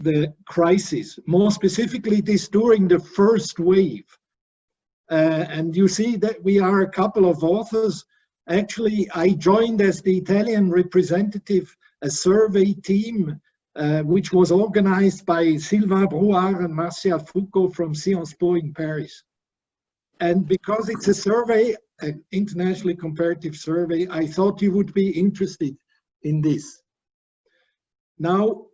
the crisis. More specifically, this during the first wave. And you see that we are a couple of authors. Actually, I joined as the Italian representative a survey team which was organized by Sylvain, Brouard and Martial Foucault from Sciences Po in Paris. And because it's a survey, an internationally comparative survey, I thought you would be interested in this. Now,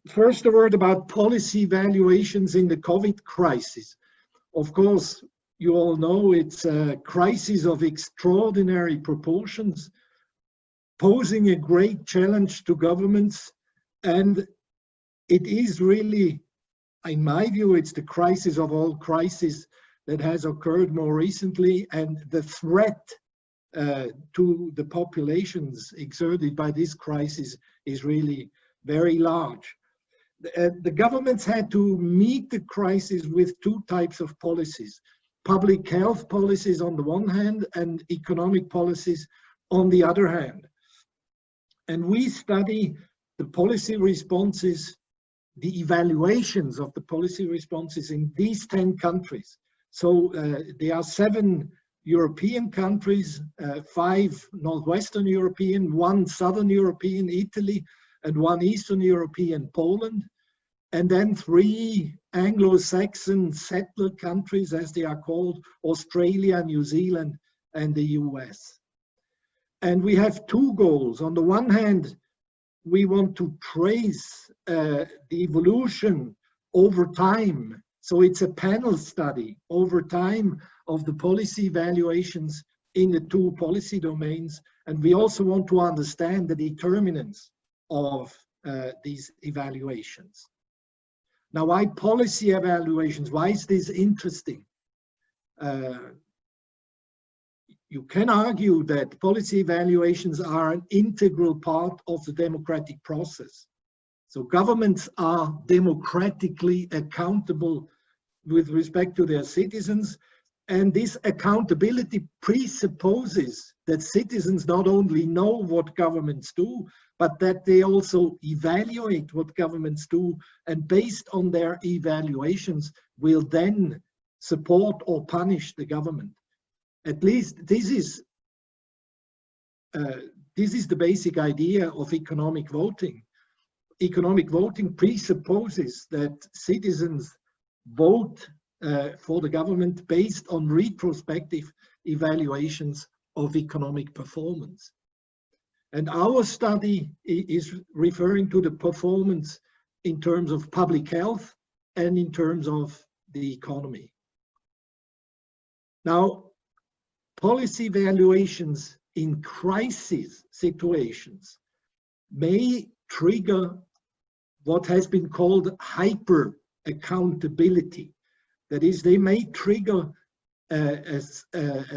first a word about policy evaluations in the COVID crisis. Of course, you all know it's a crisis of extraordinary proportions, posing a great challenge to governments. And it is really, in my view, it's the crisis of all crises that has occurred more recently, and the threat to the populations exerted by this crisis is really very large. The governments had to meet the crisis with two types of policies: public health policies on the one hand and economic policies on the other hand. And we study the policy responses, the evaluations of the policy responses in these 10 countries. So there are 7 European countries, 5 Northwestern European, 1 Southern European, Italy, and 1 Eastern European, Poland, and then 3 Anglo-Saxon settler countries, as they are called, Australia, New Zealand, and the US. And we have 2 goals. On the one hand, we want to trace the evolution over time. So it's a panel study over time of the policy evaluations in the 2 policy domains. And we also want to understand the determinants of these evaluations. Now, why policy evaluations? Why is this interesting? You can argue that policy evaluations are an integral part of the democratic process. So governments are democratically accountable with respect to their citizens, and this accountability presupposes that citizens not only know what governments do, but that they also evaluate what governments do, and based on their evaluations will then support or punish the government. At least this is the basic idea of economic voting. Economic voting presupposes that citizens vote for the government based on retrospective evaluations of economic performance. And our study is referring to the performance in terms of public health and in terms of the economy. Now, policy evaluations in crisis situations may trigger what has been called hyper accountability. That is, they may trigger a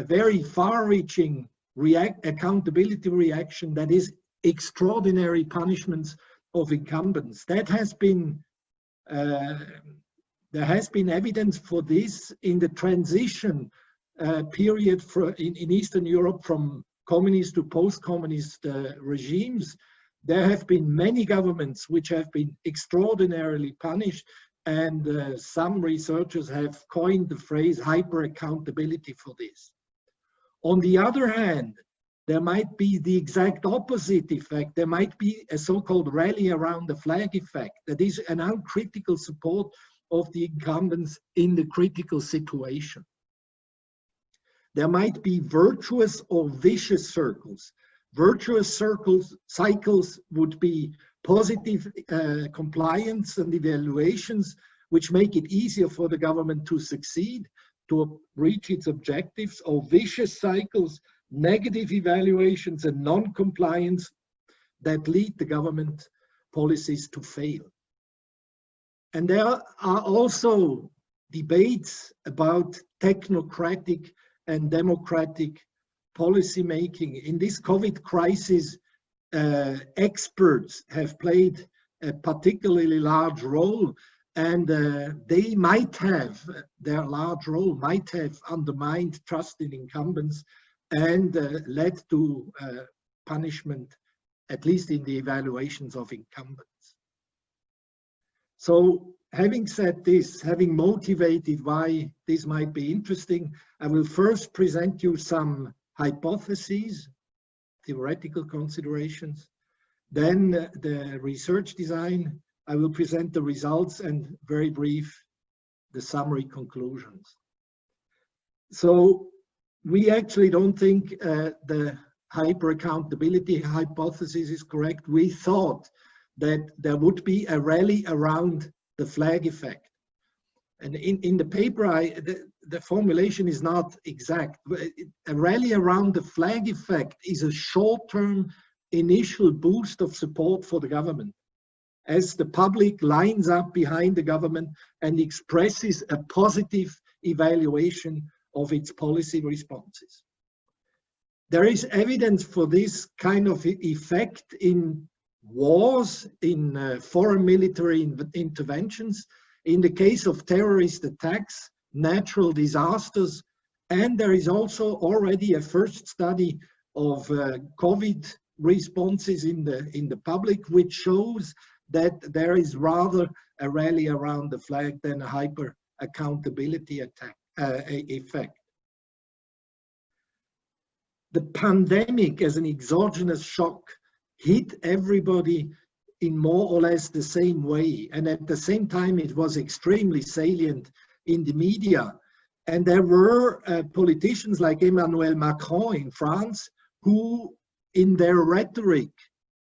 very far-reaching accountability reaction, that is extraordinary punishments of incumbents. That has been there has been evidence for this in the transition period in Eastern Europe from communist to post-communist regimes. There have been many governments which have been extraordinarily punished, and some researchers have coined the phrase hyper-accountability for this. On the other hand, there might be the exact opposite effect. There might be a so-called rally around the flag effect, that is an uncritical support of the incumbents in the critical situation. There might be virtuous or vicious circles. Virtuous cycles would be positive compliance and evaluations, which make it easier for the government to succeed, to reach its objectives, or vicious cycles, negative evaluations and non-compliance that lead the government policies to fail. And there are also debates about technocratic and democratic policy making. In this COVID crisis, experts have played a particularly large role, and they might have, their large role might have undermined trust in incumbents and led to punishment, at least in the evaluations of incumbents. So having said this, having motivated why this might be interesting, I will first present you some hypotheses, theoretical considerations, then the research design. I will present the results and very brief, the summary conclusions. So we actually don't think the hyper-accountability hypothesis is correct. We thought that there would be a rally around the flag effect. And in the paper, the formulation is not exact. A rally around the flag effect is a short-term initial boost of support for the government, as the public lines up behind the government and expresses a positive evaluation of its policy responses. There is evidence for this kind of effect in wars, in foreign military interventions, in the case of terrorist attacks, natural disasters, and there is also already a first study of COVID responses in the public, which shows that there is rather a rally around the flag than a hyper accountability effect. The pandemic as an exogenous shock hit everybody in more or less the same way, and at the same time it was extremely salient in the media. And there were politicians like Emmanuel Macron in France who in their rhetoric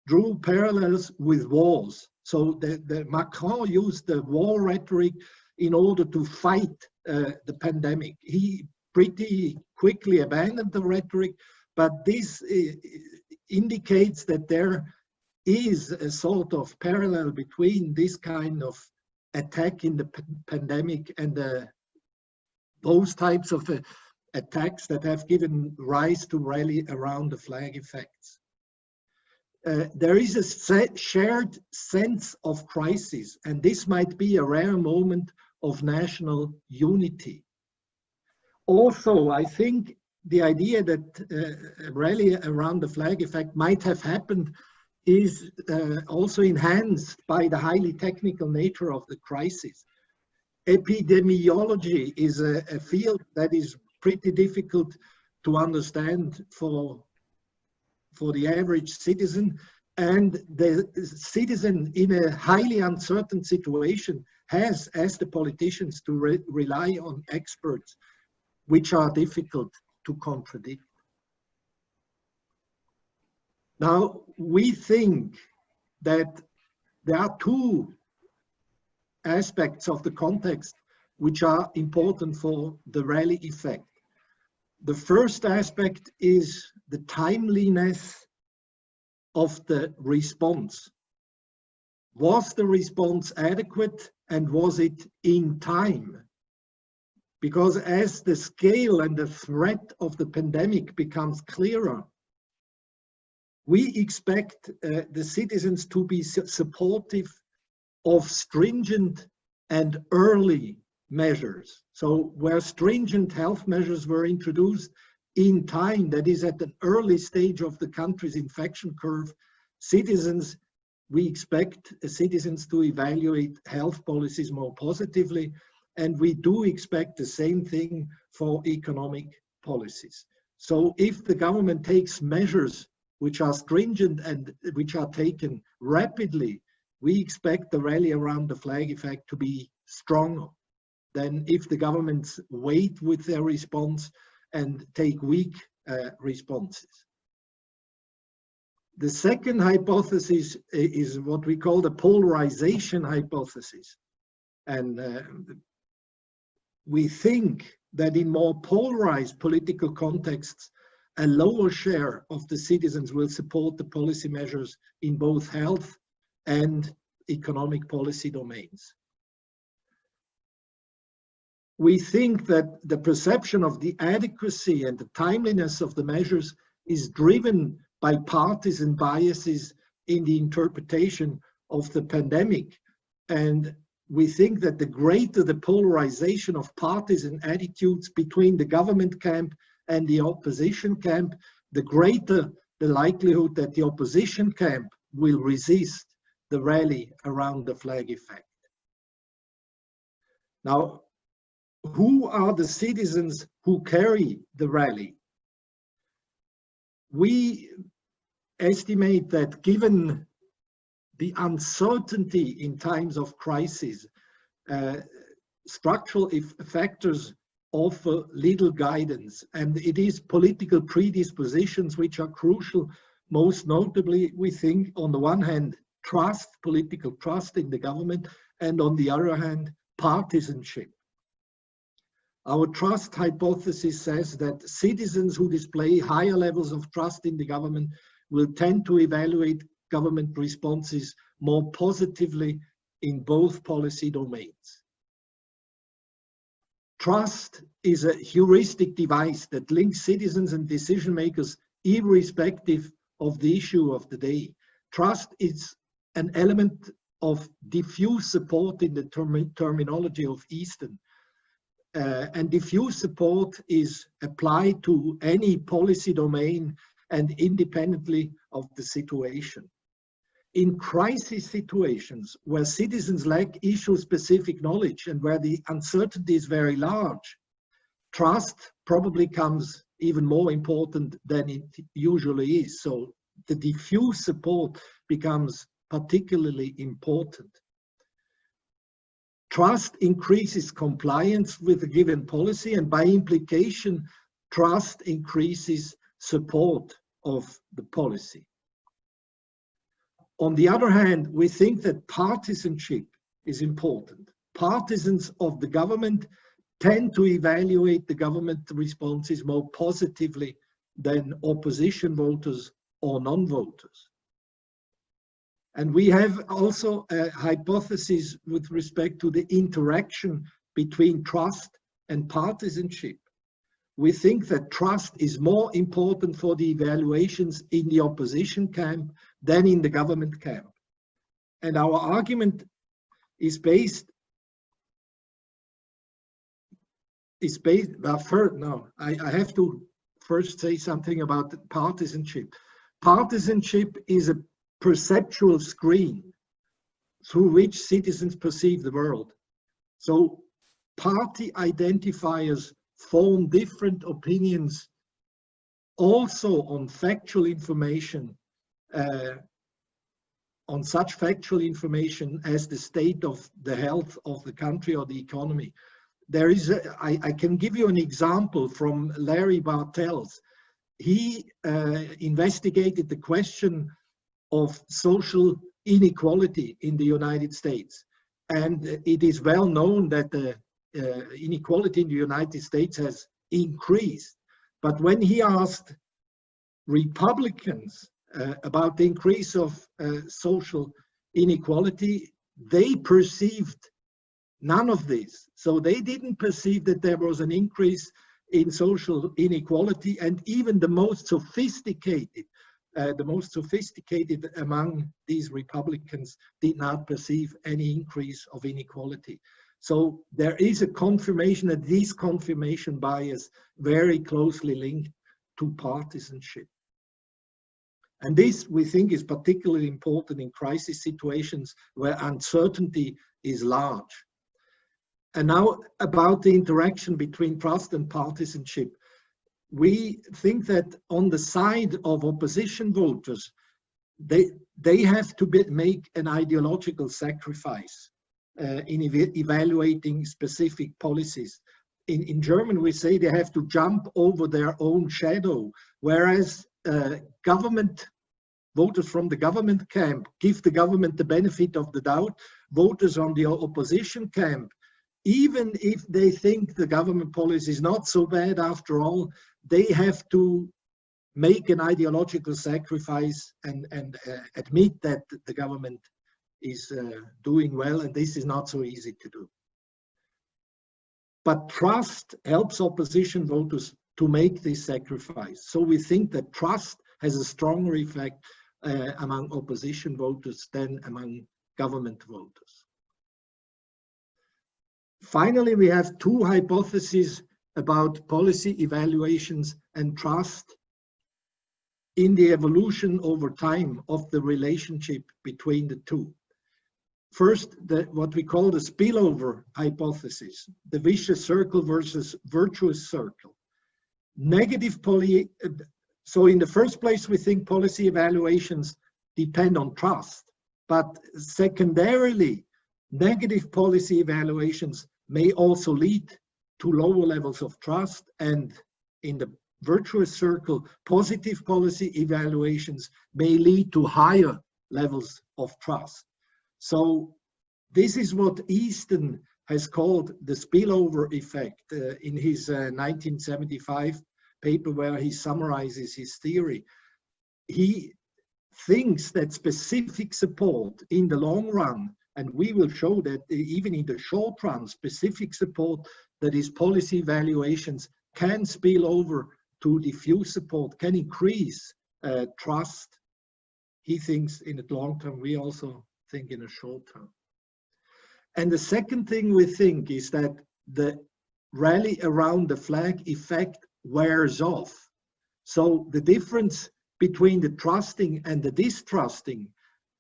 drew parallels with wars. So the Macron used the war rhetoric in order to fight the pandemic. He pretty quickly abandoned the rhetoric, but this indicates that there is a sort of parallel between this kind of attack in the pandemic and those types of attacks that have given rise to rally around the flag effects. There is a shared sense of crisis, and this might be a rare moment of national unity. Also, I think the idea that a rally around the flag effect might have happened is also enhanced by the highly technical nature of the crisis. Epidemiology is a field that is pretty difficult to understand for the average citizen, and the citizen in a highly uncertain situation has, as the politicians, to rely on experts, which are difficult to contradict. Now, we think that there are two aspects of the context which are important for the rally effect. The first aspect is the timeliness of the response. Was the response adequate and was it in time? Because as the scale and the threat of the pandemic becomes clearer, we expect the citizens to be supportive of stringent and early measures. So where stringent health measures were introduced in time, that is at an early stage of the country's infection curve, we expect citizens to evaluate health policies more positively, and we do expect the same thing for economic policies. So if the government takes measures which are stringent and which are taken rapidly, we expect the rally around the flag effect to be stronger than if the governments wait with their response and take weak responses. The second hypothesis is what we call the polarization hypothesis. And we think that in more polarized political contexts, a lower share of the citizens will support the policy measures in both health and economic policy domains. We think that the perception of the adequacy and the timeliness of the measures is driven by partisan biases in the interpretation of the pandemic. And we think that the greater the polarization of partisan attitudes between the government camp and the opposition camp, the greater the likelihood that the opposition camp will resist the rally around the flag effect. Now, who are the citizens who carry the rally? We estimate that given the uncertainty in times of crisis, structural factors offer little guidance, and it is political predispositions which are crucial. Most notably, we think, on the one hand, trust, political trust in the government, and on the other hand, partisanship. Our trust hypothesis says that citizens who display higher levels of trust in the government will tend to evaluate government responses more positively in both policy domains. Trust is a heuristic device that links citizens and decision makers irrespective of the issue of the day. Trust is an element of diffuse support in the terminology of Easton. And diffuse support is applied to any policy domain and independently of the situation. In crisis situations where citizens lack issue-specific knowledge and where the uncertainty is very large, trust probably becomes even more important than it usually is. So the diffuse support becomes particularly important. Trust increases compliance with a given policy, and by implication, trust increases support of the policy. On the other hand, we think that partisanship is important. Partisans of the government tend to evaluate the government responses more positively than opposition voters or non-voters. And we have also a hypothesis with respect to the interaction between trust and partisanship. We think that trust is more important for the evaluations in the opposition camp than in the government camp. And our argument is based, I have to first say something about partisanship. Partisanship is a perceptual screen through which citizens perceive the world. So party identifiers form different opinions also on factual information, on such factual information as the state of the health of the country or the economy. There is I can give you an example from Larry Bartels. He investigated the question of social inequality in the United States. And it is well known that the inequality in the United States has increased. But when he asked Republicans about the increase of social inequality, they perceived none of this. So they didn't perceive that there was an increase in social inequality, and even the most sophisticated among these Republicans did not perceive any increase of inequality. So there is a confirmation that this confirmation bias very closely linked to partisanship. And this, we think, is particularly important in crisis situations where uncertainty is large. And now about the interaction between trust and partisanship. We think that on the side of opposition voters, they have to make an ideological sacrifice in evaluating specific policies. In German, we say they have to jump over their own shadow, whereas government voters from the government camp give the government the benefit of the doubt. Voters on the opposition camp, even if they think the government policy is not so bad after all, they have to make an ideological sacrifice and admit that the government is doing well, and this is not so easy to do. But trust helps opposition voters to make this sacrifice. So we think that trust has a stronger effect among opposition voters than among government voters. Finally, we have two hypotheses about policy evaluations and trust in the evolution over time of the relationship between the two. First, what we call the spillover hypothesis, the vicious circle versus virtuous circle. So in the first place, we think policy evaluations depend on trust, but secondarily, negative policy evaluations may also lead to lower levels of trust, and in the virtuous circle, positive policy evaluations may lead to higher levels of trust. So this is what Easton has called the spillover effect in his 1975 paper where he summarizes his theory. He thinks that specific support in the long run, and we will show that even in the short run, specific support, that is policy evaluations, can spill over to diffuse support, can increase trust. He thinks in the long term, we also think in the short term. And the second thing we think is that the rally around the flag effect wears off. So the difference between the trusting and the distrusting,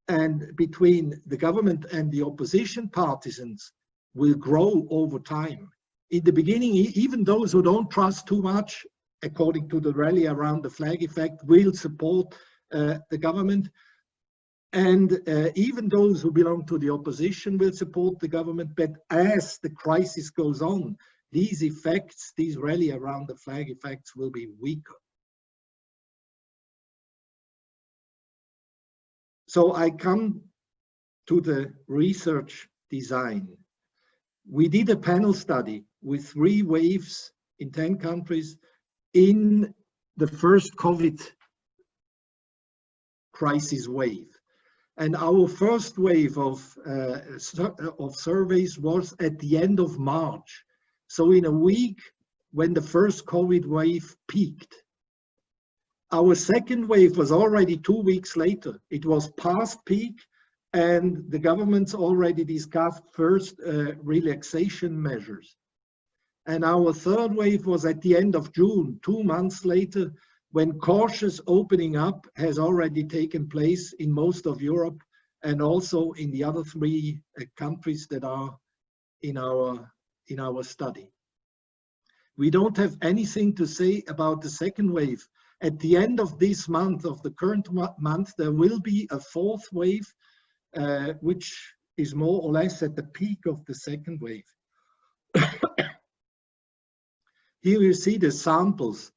and between the government and the opposition partisans, will grow over time. In the beginning, even those who don't trust too much, according to the rally around the flag effect, will support the government. And even those who belong to the opposition will support the government. But as the crisis goes on, these effects, these rally around the flag effects, will be weaker. So I come to the research design. We did a panel study with 3 waves in 10 countries in the first COVID crisis wave. And our first wave of surveys was at the end of March. So in a week when the first COVID wave peaked. Our second wave was already 2 weeks later. It was past peak, and the governments already discussed first relaxation measures. And our third wave was at the end of June, 2 months later, when cautious opening up has already taken place in most of Europe and also in the other 3 countries that are in our study. We don't have anything to say about the second wave. At the end of this month, of the current month, there will be a 4th wave, which is more or less at the peak of the second wave. Here you see the samples.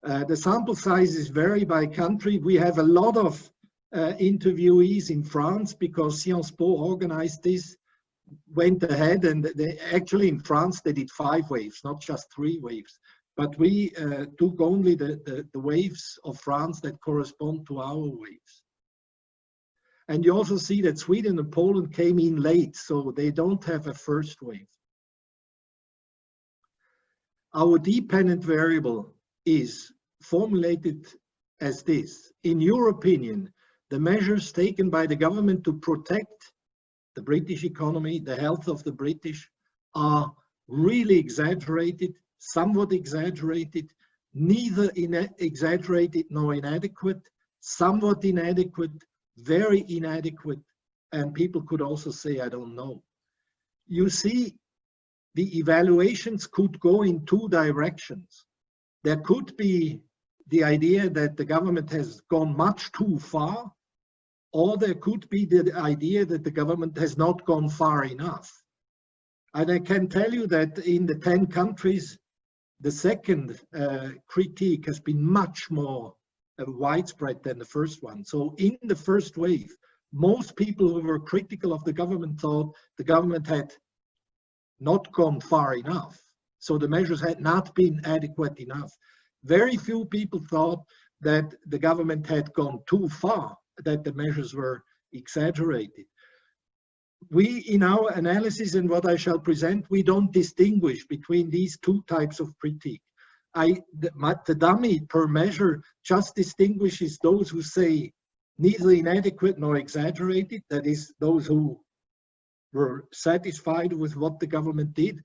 The sample sizes vary by country. We have a lot of interviewees in France because Sciences Po organized this, went ahead, and they actually in France they did 5 waves, not just 3 waves. But we took only the waves of France that correspond to our waves. And you also see that Sweden and Poland came in late, so they don't have a first wave. Our dependent variable is formulated as this. In your opinion, the measures taken by the government to protect the British economy, the health of the British, are really exaggerated, somewhat exaggerated, neither exaggerated nor inadequate, somewhat inadequate, very inadequate, and people could also say, I don't know. You see, the evaluations could go in 2 directions. There could be the idea that the government has gone much too far, or there could be the idea that the government has not gone far enough. And I can tell you that in the 10 countries, the second critique has been much more widespread than the first one. So in the first wave, most people who were critical of the government thought the government had not gone far enough. So the measures had not been adequate enough. Very few people thought that the government had gone too far, that the measures were exaggerated. We, in our analysis and what I shall present, we don't distinguish between these 2 types of critique. The dummy per measure just distinguishes those who say neither inadequate nor exaggerated, that is, those who were satisfied with what the government did,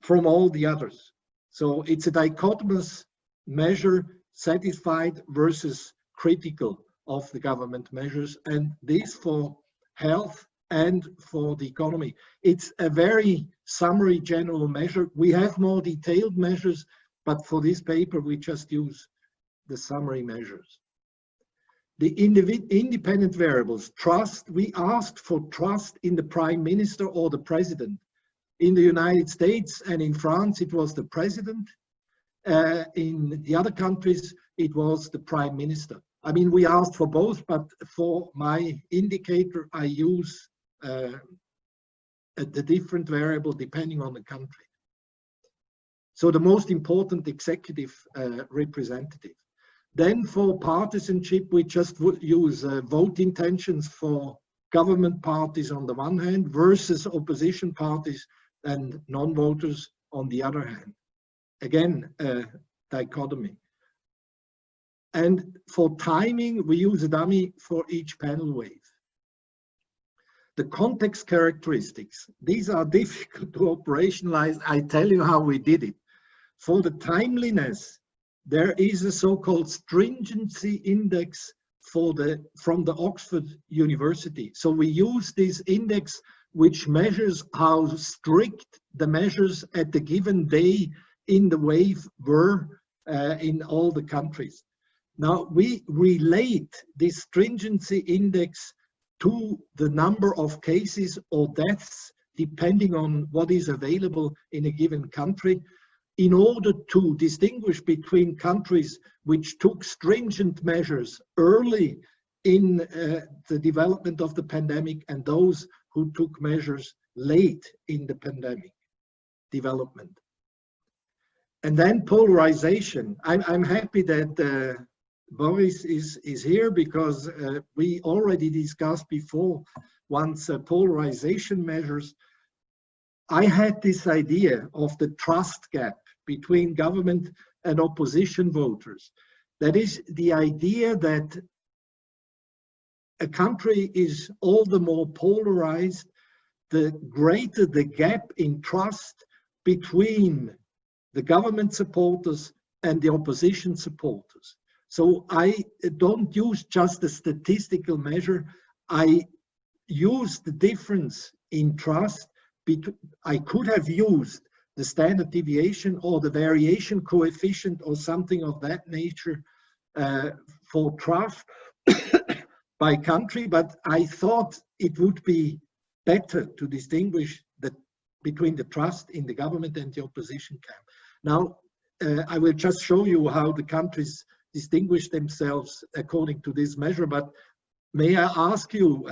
from all the others. So it's a dichotomous measure, satisfied versus critical of the government measures, and this for health and for the economy. It's a very summary general measure. We have more detailed measures, but for this paper, we just use the summary measures. The independent variables, trust, we asked for trust in the prime minister or the president. In the United States and in France, it was the president. In the other countries, it was the prime minister. I mean, we asked for both, but for my indicator, I use the different variable depending on the country. So the most important executive representative. Then for partisanship, we just use vote intentions for government parties on the one hand versus opposition parties and non-voters on the other hand. Again, dichotomy. And for timing, we use a dummy for each panel wave. The context characteristics, these are difficult to operationalize. I tell you how we did it. For the timeliness, there is a so-called stringency index from the Oxford University. So we use this index which measures how strict the measures at the given day in the wave were in all the countries. Now we relate this stringency index to the number of cases or deaths depending on what is available in a given country, in order to distinguish between countries which took stringent measures early in the development of the pandemic and those who took measures late in the pandemic development. And then polarization. I'm happy that Boris is here, because we already discussed before once polarization measures. I had this idea of the trust gap between government and opposition voters. That is the idea that a country is all the more polarized, the greater the gap in trust between the government supporters and the opposition supporters. So I don't use just a statistical measure. I use the difference in trust. I could have used the standard deviation or the variation coefficient or something of that nature for trust by country, but I thought it would be better to distinguish between the trust in the government and the opposition camp. Now, I will just show you how the countries distinguish themselves according to this measure, but may I ask you,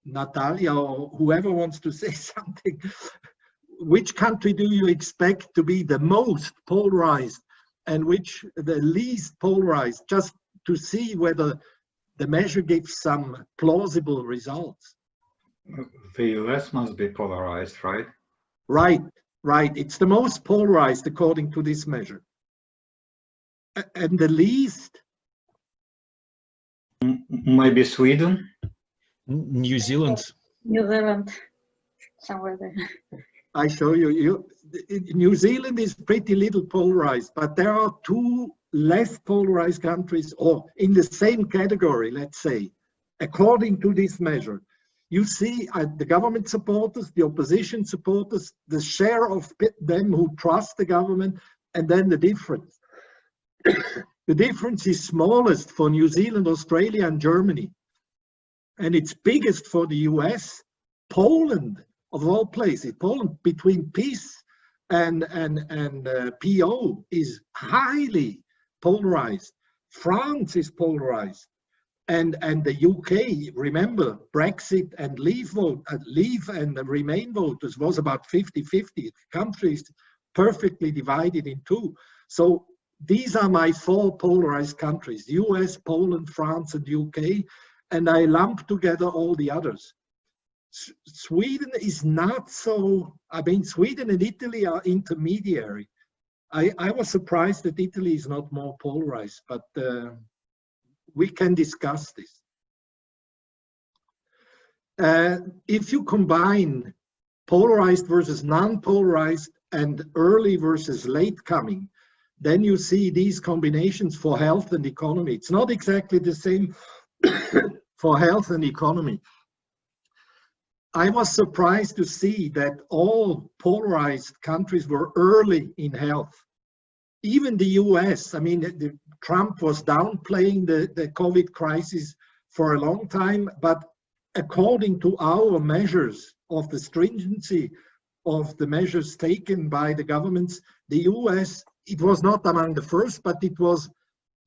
Natalia, or whoever wants to say something, which country do you expect to be the most polarized and which the least polarized, just to see whether the measure gives some plausible results? The US must be polarized, right? Right. It's the most polarized according to this measure. And the least? Maybe Sweden? New Zealand. New Zealand, somewhere there. I show you. New Zealand is pretty little polarized, but there are two less polarized countries, or in the same category, let's say, according to this measure. You see the government supporters, the opposition supporters, the share of them who trust the government, and then the difference. The difference is smallest for New Zealand, Australia, and Germany. And it's biggest for the US. Poland, of all places, Poland between peace and PO is highly polarized. France is polarized. And the UK, remember, Brexit and leave and the Remain voters was about 50-50. The country is perfectly divided in two. So these are my four polarized countries: US, Poland, France, and UK. And I lump together all the others. Sweden is not so, I mean, Sweden and Italy are intermediary. I was surprised that Italy is not more polarized, but we can discuss this. If you combine polarized versus non-polarized and early versus late coming, then you see these combinations for health and economy. It's not exactly the same for health and economy. I was surprised to see that all polarized countries were early in health. Even the US, I mean, Trump was downplaying the COVID crisis for a long time, but according to our measures of the stringency of the measures taken by the governments, the US, it was not among the first, but it was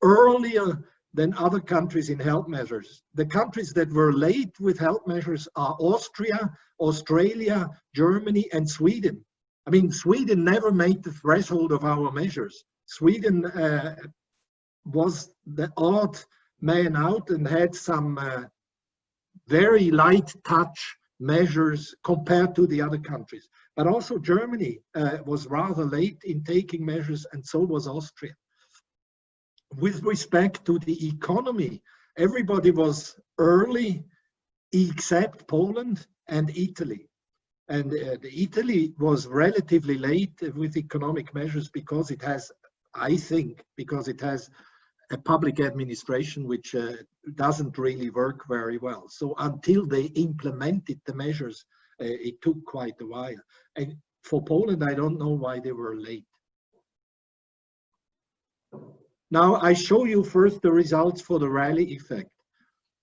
earlier than other countries in health measures. The countries that were late with health measures are Austria, Australia, Germany, and Sweden. I mean, Sweden never made the threshold of our measures. Sweden was the odd man out and had some very light touch measures compared to the other countries. But also Germany was rather late in taking measures, and so was Austria. With respect to the economy, everybody was early except Poland and Italy. And Italy was relatively late with economic measures because it has, I think, because it has a public administration which doesn't really work very well. So until they implemented the measures, it took quite a while. And for Poland, I don't know why they were late. Now I show you first the results for the rally effect.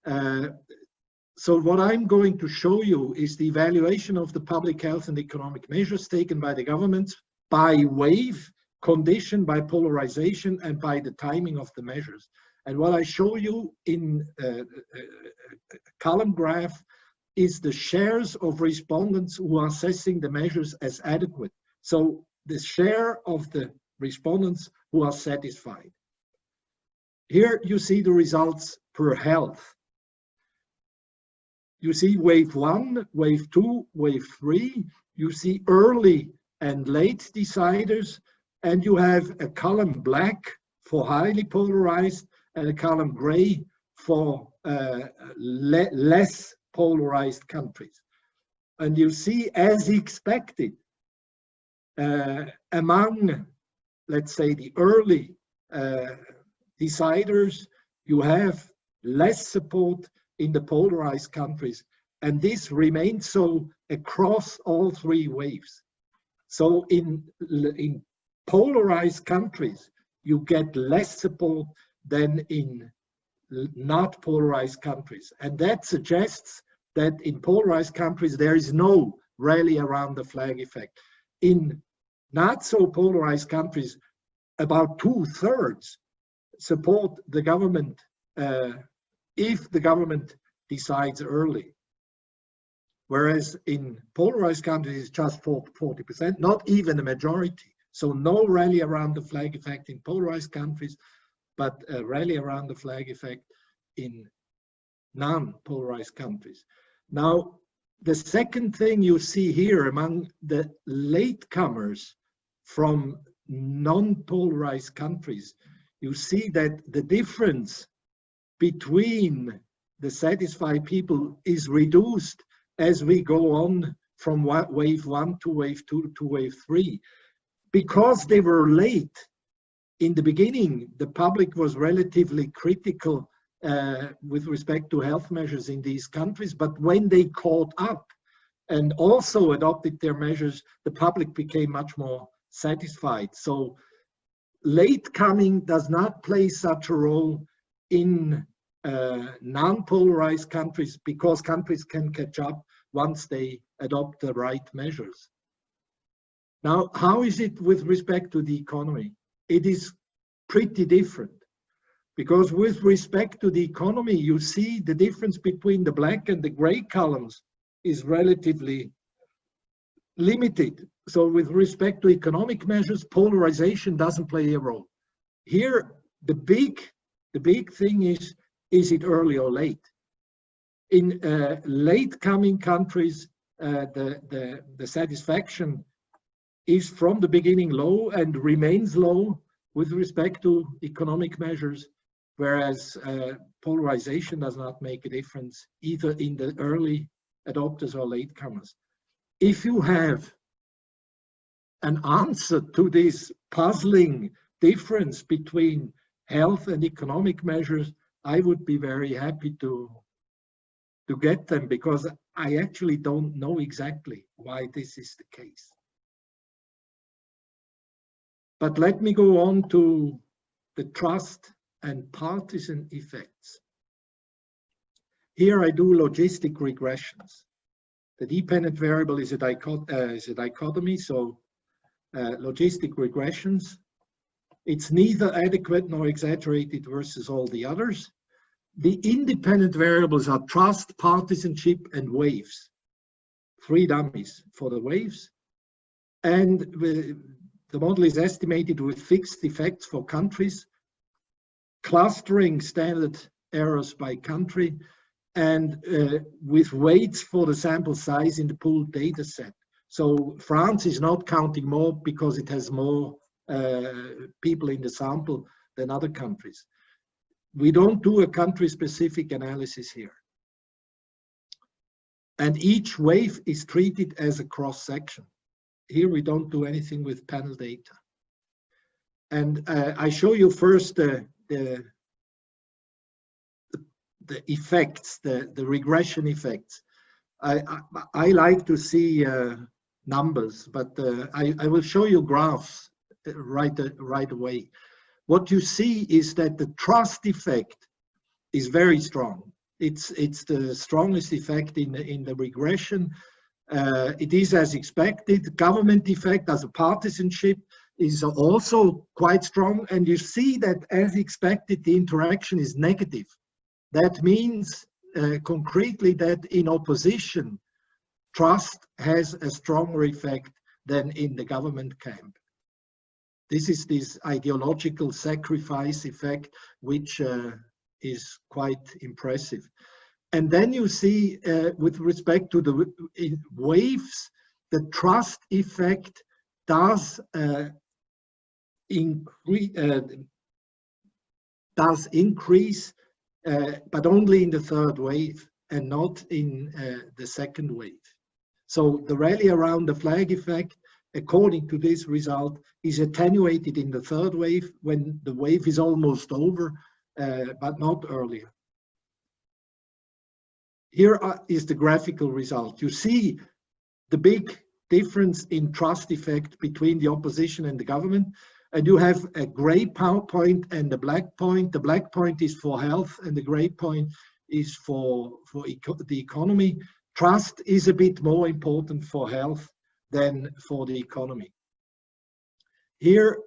So what I'm going to show you is the evaluation of the public health and economic measures taken by the governments by wave, condition, by polarization, and by the timing of the measures. And what I show you in a column graph is the shares of respondents who are assessing the measures as adequate. So the share of the respondents who are satisfied. Here you see the results per health. You see wave 1, wave 2, wave 3. You see early and late deciders, and you have a column black for highly polarized and a column gray for less polarized countries. And you see, as expected, among, let's say, the early deciders, you have less support in the polarized countries, and this remains so across all three waves. So in polarized countries, you get less support than in not polarized countries, and that suggests that in polarized countries there is no rally around the flag effect. In not so polarized countries, about 2/3 support the government if the government decides early. Whereas in polarized countries, it's just 40%, not even a majority. So no rally around the flag effect in polarized countries, but a rally around the flag effect in non-polarized countries. Now, the second thing you see here among the latecomers from non-polarized countries, you see that the difference between the satisfied people is reduced as we go on from wave 1 to wave 2 to wave 3. Because they were late in the beginning, the public was relatively critical with respect to health measures in these countries, but when they caught up and also adopted their measures, the public became much more satisfied. So late coming does not play such a role in non-polarized countries, because countries can catch up once they adopt the right measures. Now, how is it with respect to the economy? It is pretty different, because with respect to the economy, you see the difference between the black and the gray columns is relatively limited. So with respect to economic measures, polarization doesn't play a role. Here, the big thing is it early or late? In late coming countries, the satisfaction is from the beginning low and remains low with respect to economic measures, whereas polarization does not make a difference either in the early adopters or latecomers. If you have an answer to this puzzling difference between health and economic measures, I would be very happy to get them, because I actually don't know exactly why this is the case. But let me go on to the trust and partisan effects. Here I do logistic regressions. The dependent variable is a dichotomy, so logistic regressions. It's neither adequate nor exaggerated versus all the others. The independent variables are trust, partisanship, and waves. 3 dummies for the waves. And the model is estimated with fixed effects for countries, clustering standard errors by country, and with weights for the sample size in the pooled data set. So France is not counting more because it has more people in the sample than other countries. We don't do a country-specific analysis here. And each wave is treated as a cross-section. Here we don't do anything with panel data. And I show you first the effects, the regression effects. I like to see numbers, but I will show you graphs right away. What you see is that the trust effect is very strong. It's the strongest effect in the regression. It is as expected. Government effect as a partisanship is also quite strong, and you see that as expected the interaction is negative. That means concretely that in opposition trust has a stronger effect than in the government camp. This is this ideological sacrifice effect, which is quite impressive. And then you see, with respect to the waves, the trust effect does increase, but only in the 3rd wave and not in the 2nd wave. So the rally around the flag effect, according to this result, is attenuated in the 3rd wave when the wave is almost over, but not earlier. Here is the graphical result. You see the big difference in trust effect between the opposition and the government, and you have a gray point and a black point. The black point is for health and the gray point is for the economy. Trust is a bit more important for health than for the economy. Here,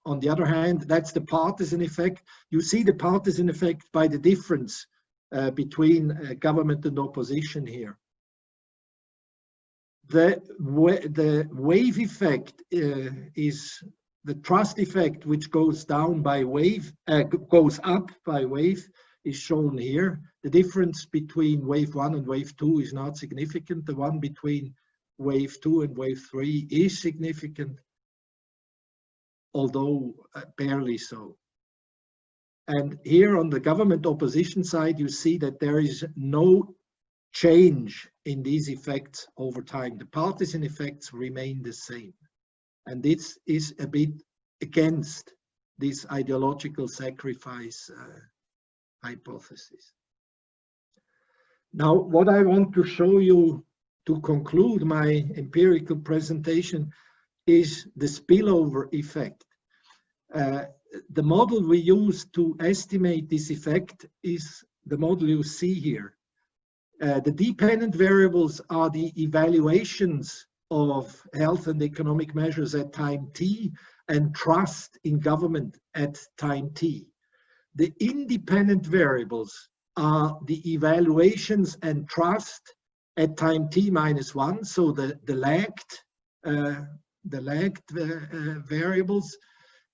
on the other hand, that's the partisan effect. You see the partisan effect by the difference between government and opposition here. The wave effect is the trust effect, which goes down by wave, goes up by wave, is shown here. The difference between wave 1 and wave 2 is not significant. The one between wave 2 and wave 3 is significant, although barely so. And here on the government opposition side, you see that there is no change in these effects over time. The partisan effects remain the same. And this is a bit against this ideological sacrifice hypothesis. Now, what I want to show you to conclude my empirical presentation is the spillover effect. The model we use to estimate this effect is the model you see here. The dependent variables are the evaluations of health and economic measures at time t and trust in government at time t. The independent variables are the evaluations and trust at time t minus 1, so the lagged variables.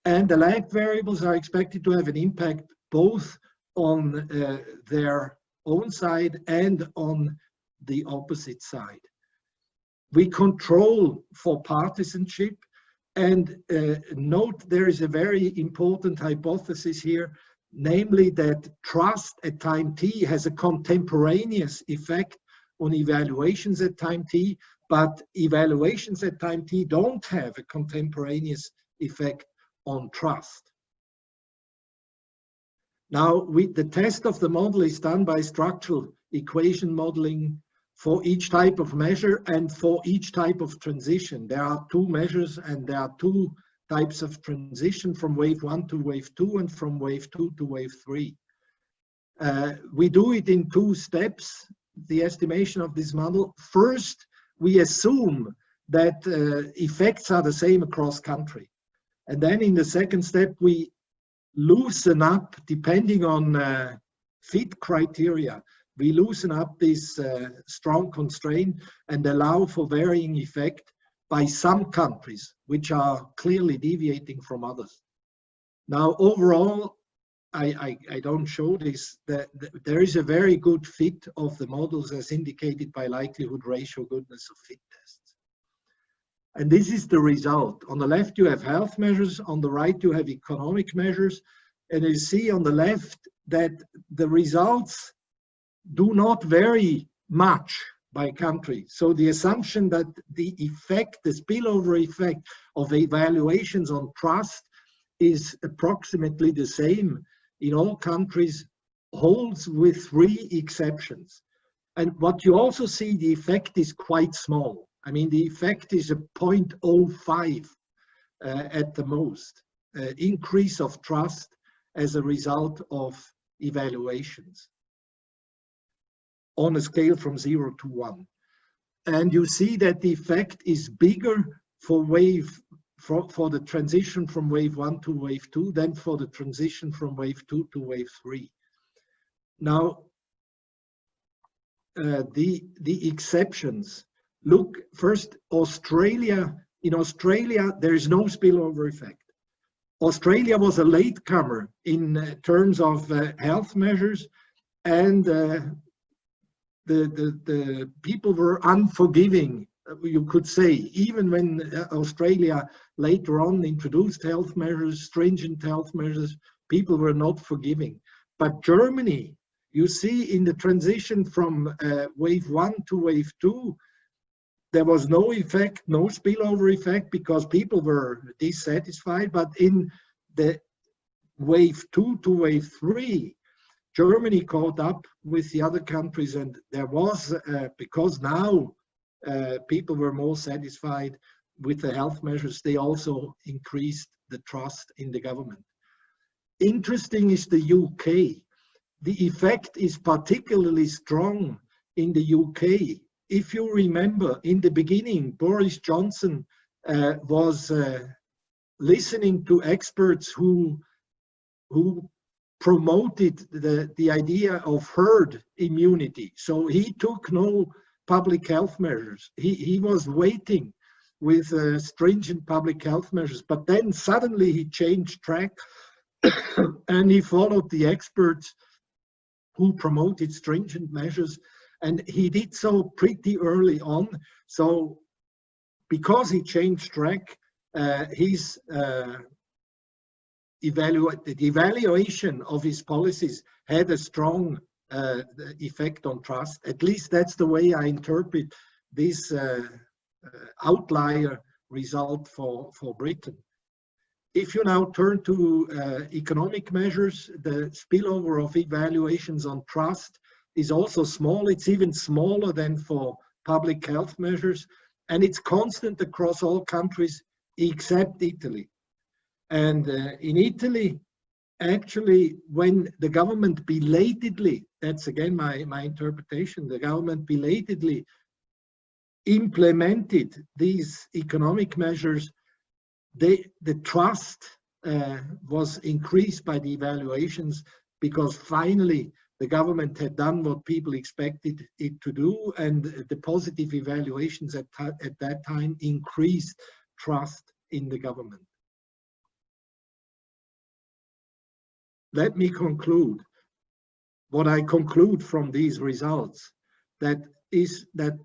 And the lagged variables are expected to have an impact both on their own side and on the opposite side. We control for partisanship, and note there is a very important hypothesis here, namely that trust at time t has a contemporaneous effect on evaluations at time t, but evaluations at time t don't have a contemporaneous effect on trust. Now, the test of the model is done by structural equation modeling for each type of measure and for each type of transition. There are two measures and there are two types of transition, from wave 1 to wave 2 and from wave 2 to wave 3. We do it in two steps, the estimation of this model. First, we assume that effects are the same across country. And then in the second step, we loosen up, depending on fit criteria, we loosen up this strong constraint and allow for varying effect by some countries, which are clearly deviating from others. Now, overall, I don't show this, that there is a very good fit of the models as indicated by likelihood ratio goodness of fit tests. And this is the result. On the left, you have health measures. On the right, you have economic measures. And you see on the left that the results do not vary much by country. So the assumption that the effect, the spillover effect of evaluations on trust is approximately the same in all countries holds, with 3 exceptions. And what you also see, the effect is quite small. I mean, the effect is a 0.05 at the most, increase of trust as a result of evaluations on a scale from 0 to 1. And you see that the effect is bigger for the transition from wave 1 to wave 2 than for the transition from wave 2 to wave 3. Now, the exceptions. Look, first, Australia. In Australia, there is no spillover effect. Australia was a latecomer in terms of health measures, and the people were unforgiving, you could say, even when Australia later on introduced health measures, stringent health measures, people were not forgiving. But Germany, you see in the transition from wave 1 to wave 2, there was no effect, no spillover effect, because people were dissatisfied. But in the wave 2 to wave 3, Germany caught up with the other countries, and there was, because now people were more satisfied with the health measures, they also increased the trust in the government. Interesting is the UK. The effect is particularly strong in the UK. If you remember, in the beginning, Boris Johnson was listening to experts who promoted the idea of herd immunity. So he took no public health measures. He was waiting with stringent public health measures, but then suddenly he changed track and he followed the experts who promoted stringent measures. And he did so pretty early on. So because he changed track, the evaluation of his policies had a strong effect on trust. At least that's the way I interpret this outlier result for Britain. If you now turn to economic measures, the spillover of evaluations on trust is also small. It's even smaller than for public health measures, and it's constant across all countries except Italy. And in Italy, actually, when the government belatedly, that's again my interpretation, the government belatedly implemented these economic measures, the trust was increased by the evaluations, because finally the government had done what people expected it to do, and the positive evaluations at that time increased trust in the government. Let me conclude. What I conclude from these results, that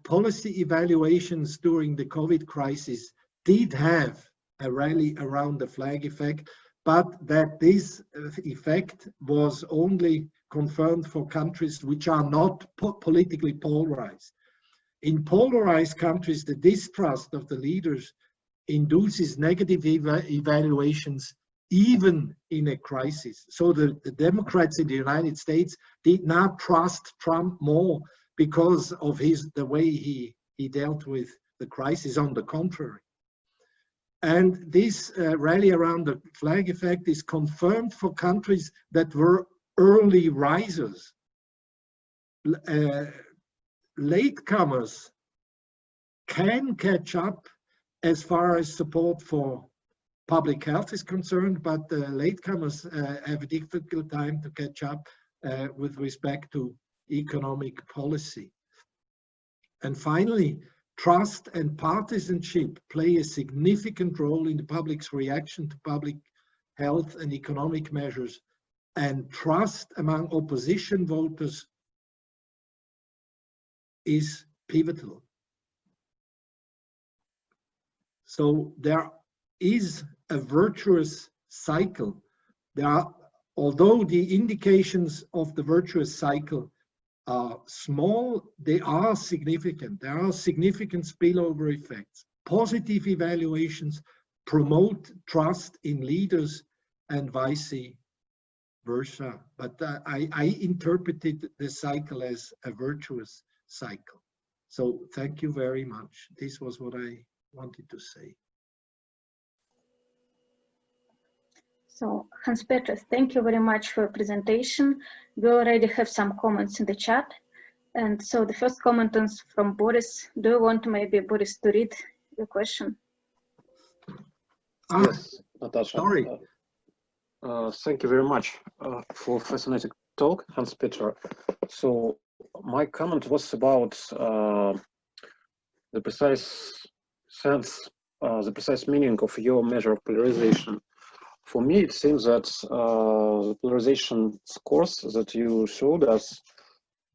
policy evaluations during the COVID crisis did have a rally around the flag effect, but that this effect was only confirmed for countries which are not politically polarized. In polarized countries, the distrust of the leaders induces negative evaluations even in a crisis. So the Democrats in the United States did not trust Trump more because of the way he dealt with the crisis. On the contrary. And this rally around the flag effect is confirmed for countries that were early risers. Latecomers can catch up as far as support for public health is concerned, but latecomers have a difficult time to catch up with respect to economic policy. And finally, trust and partisanship play a significant role in the public's reaction to public health and economic measures, and trust among opposition voters is pivotal. So there is a virtuous cycle. Although the indications of the virtuous cycle are small, they are significant. There are significant spillover effects. Positive evaluations promote trust in leaders and vice versa. But I interpreted the cycle as a virtuous cycle. So thank you very much. This was what I wanted to say. So, Hanspeter, thank you very much for your presentation. We already have some comments in the chat. And so the first comment is from Boris. Do you want maybe, Boris, to read your question? Yes, Natasha. Sorry. Thank you very much for fascinating talk, Hanspeter. So my comment was about the precise sense, the precise meaning of your measure of polarization. For me, it seems that the polarization scores that you showed us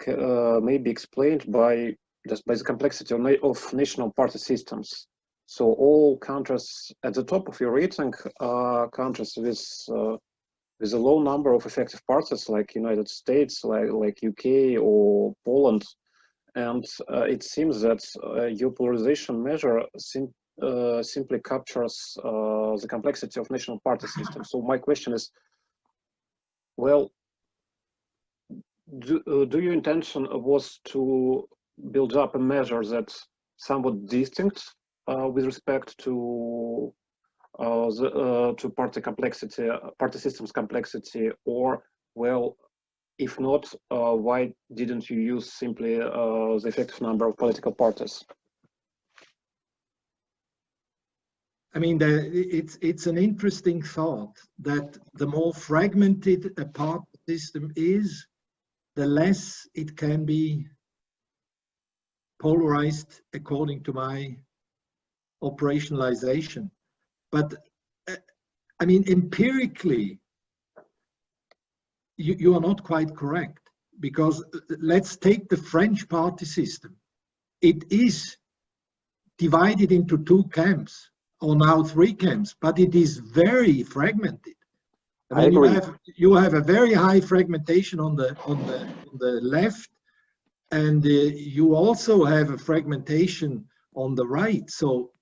may be explained by the complexity of national party systems. So all countries at the top of your rating are countries with a low number of effective parties, like United States, like UK or Poland. And it seems that your polarization measure simply captures the complexity of national party systems. So my question is, well, do your intention was to build up a measure that's somewhat distinct with respect to party complexity, party systems complexity, or, well, if not, why didn't you use simply the effective number of political parties? I mean, it's an interesting thought that the more fragmented a party system is, the less it can be polarized according to my operationalization. But I mean, empirically, you are not quite correct, because let's take the French party system. It is divided into two camps, or now three camps, but it is very fragmented. I mean, you have a very high fragmentation on the left, and you also have a fragmentation on the right. So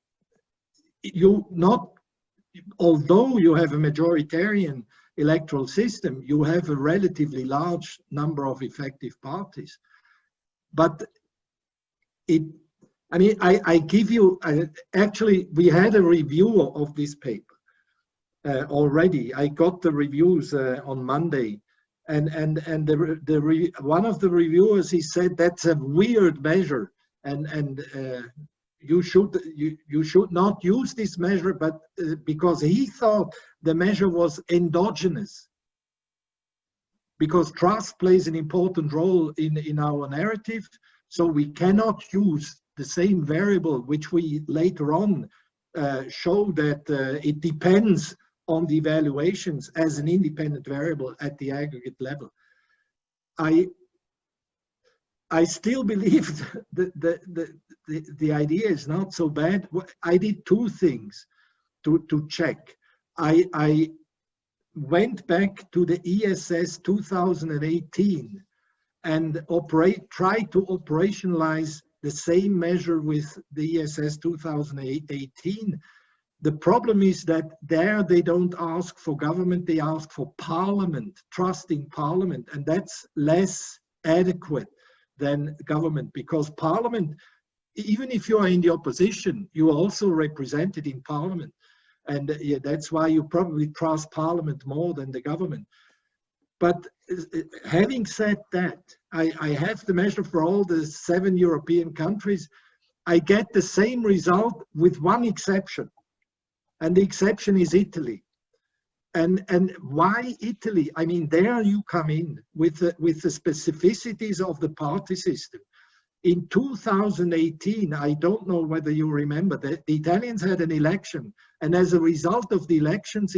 although you have a majoritarian electoral system, you have a relatively large number of effective parties. But I mean, I give you, actually, we had a review of this paper already. I got the reviews on Monday, and one of the reviewers, he said that's a weird measure, and you should not use this measure, but because he thought the measure was endogenous, because trust plays an important role in our narrative, so we cannot use the same variable, which we later on show that it depends on the evaluations as an independent variable at the aggregate level. I still believe the idea is not so bad. I did two things to check. I went back to the ESS 2018 and tried to operationalize the same measure with the ESS 2018. The problem is that there they don't ask for government, they ask for parliament, trust in parliament, and that's less adequate, than government, because parliament, even if you are in the opposition, you are also represented in parliament. And yeah, that's why you probably trust parliament more than the government. But having said that, I have the measure for all the 7 European countries. I get the same result with one exception. And the exception is Italy. And why Italy? I mean, there you come in with the specificities of the party system. In 2018, I don't know whether you remember, the Italians had an election. And as a result of the elections,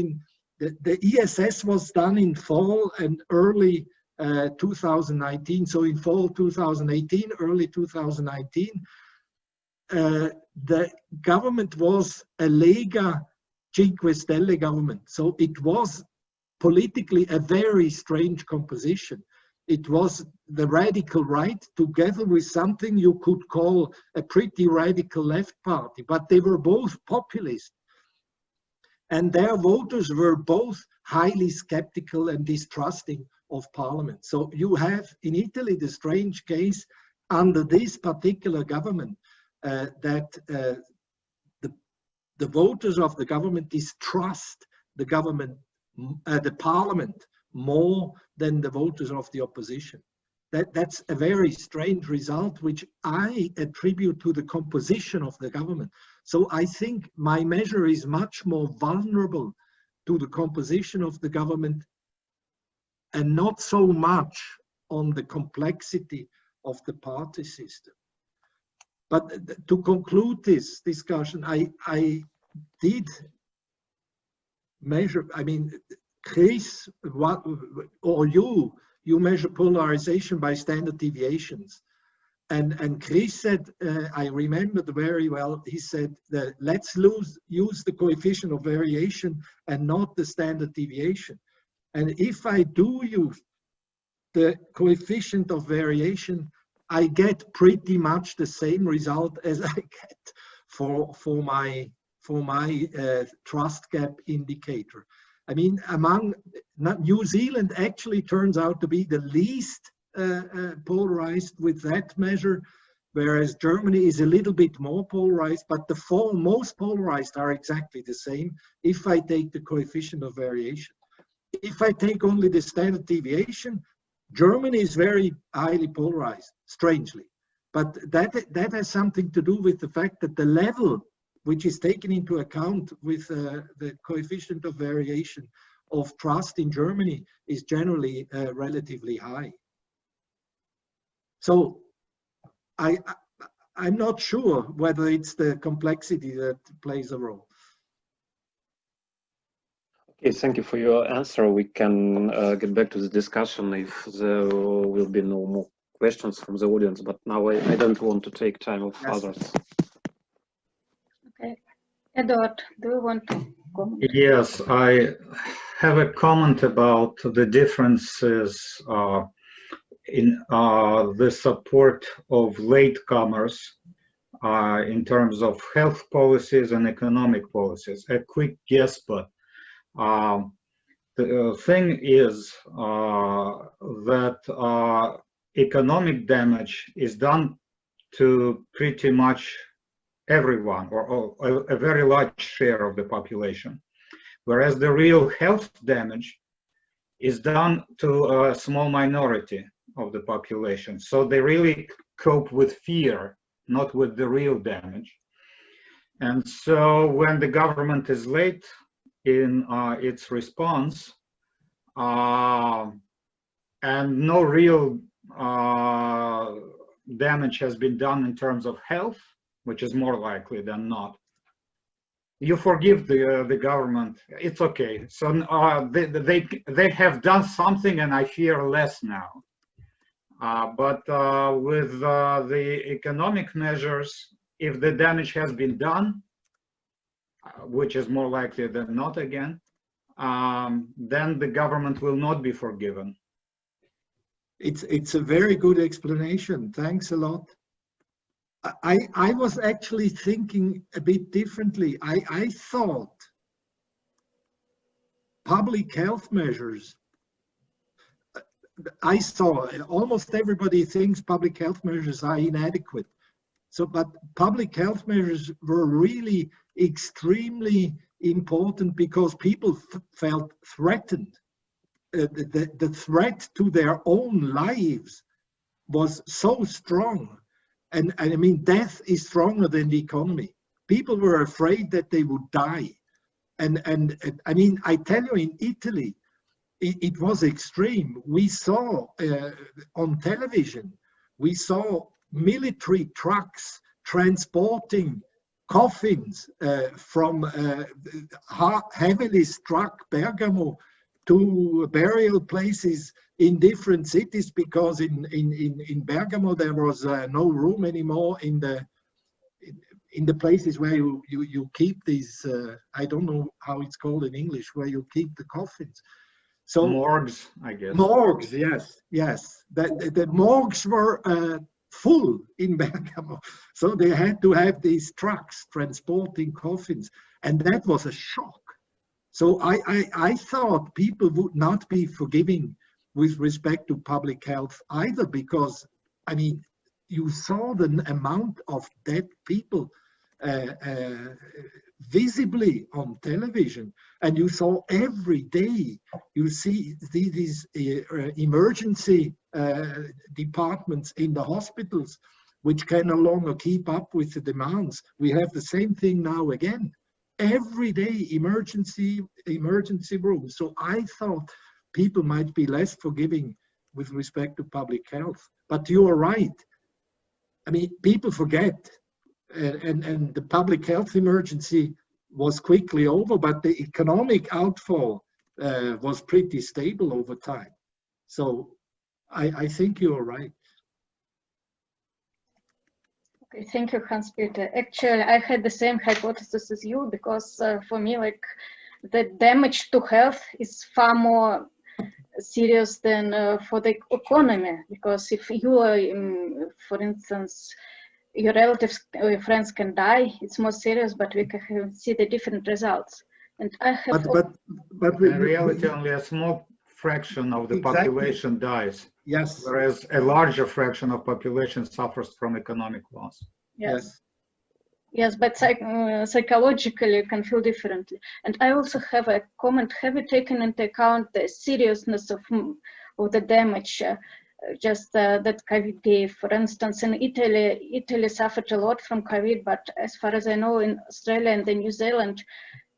the ESS was done in fall and early 2019. So in fall 2018, early 2019, the government was a Lega Cinque Stelle government. So it was politically a very strange composition. It was the radical right together with something you could call a pretty radical left party, but they were both populist. And their voters were both highly skeptical and distrusting of parliament. So you have in Italy the strange case under this particular government that the voters of the government distrust the government, the parliament, more than the voters of the opposition. That's a very strange result, which I attribute to the composition of the government. So I think my measure is much more vulnerable to the composition of the government and not so much on the complexity of the party system. But to conclude this discussion, I did measure, I mean, Chris, or you measure polarization by standard deviations. And Chris said, I remembered very well, he said that let's use the coefficient of variation and not the standard deviation. And if I do use the coefficient of variation, I get pretty much the same result as I get for my trust gap indicator. I mean, New Zealand actually turns out to be the least polarized with that measure, whereas Germany is a little bit more polarized, but the 4 most polarized are exactly the same if I take the coefficient of variation. If I take only the standard deviation, Germany is very highly polarized, strangely. But that has something to do with the fact that the level which is taken into account with the coefficient of variation of trust in Germany is generally relatively high. So I'm not sure whether it's the complexity that plays a role. Okay, thank you for your answer. We can get back to the discussion if there will be no more questions from the audience, but now I don't want to take time of others. Okay. Edward, do you want to comment? Yes, I have a comment about the differences in the support of latecomers in terms of health policies and economic policies. A quick guess, but the thing is that economic damage is done to pretty much everyone, or a very large share of the population, whereas the real health damage is done to a small minority of the population. So they really cope with fear, not with the real damage. And so when the government is late in its response, and no real damage has been done in terms of health, which is more likely than not, you forgive the government. It's okay. So they have done something, and I fear less now. But with the economic measures, if the damage has been done, which is more likely than not again, then the government will not be forgiven. It's a very good explanation. Thanks a lot. I was actually thinking a bit differently. I thought public health measures, I saw almost everybody thinks public health measures are inadequate. So, but public health measures were really extremely important because people felt threatened. The threat to their own lives was so strong. And I mean, death is stronger than the economy. People were afraid that they would die. And I mean, I tell you, in Italy, it was extreme. We saw on television, we saw military trucks transporting coffins from heavily struck Bergamo to burial places in different cities, because in Bergamo there was no room anymore in the places where you keep these, I don't know how it's called in English, where you keep the coffins. So morgues, I guess. Morgues, yes. The morgues were full in Bergamo. So they had to have these trucks transporting coffins. And that was a shock. So I thought people would not be forgiving with respect to public health either, because, I mean, you saw the amount of dead people visibly on television, and you saw every day, you see these emergency departments in the hospitals, which can no longer keep up with the demands. We have the same thing now again. Every day emergency rooms. So I thought people might be less forgiving with respect to public health. But you are right. I mean, people forget. And the public health emergency was quickly over, but the economic outfall was pretty stable over time. So I think you're right. Okay, thank you, Hanspeter. Actually, I had the same hypothesis as you, because for me, like, the damage to health is far more serious than for the economy, because if you are, for instance, your relatives or your friends can die, it's more serious, but we can see the different results. And I have but in reality, only a small fraction of the population dies. Yes. Whereas a larger fraction of population suffers from economic loss. Yes. Yes, but psychologically you can feel differently. And I also have a comment: have you taken into account the seriousness of the damage that COVID gave? For instance, in Italy suffered a lot from COVID, but as far as I know, in Australia and in New Zealand,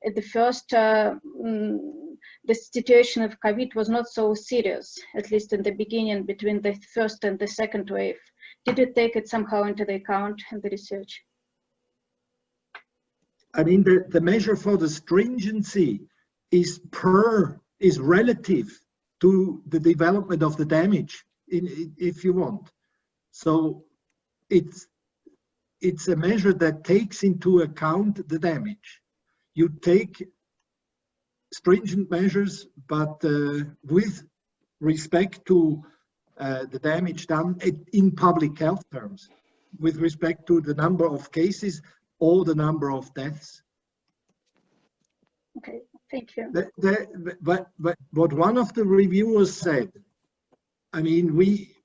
at the first, the situation of COVID was not so serious, at least in the beginning, between the first and the second wave. Did you take it somehow into the account in the research? I mean, the measure for the stringency is relative to the development of the damage, if you want. So it's a measure that takes into account the damage. You take stringent measures, but with respect to the damage done in public health terms, with respect to the number of cases or the number of deaths. Okay, thank you. But what one of the reviewers said, I mean, we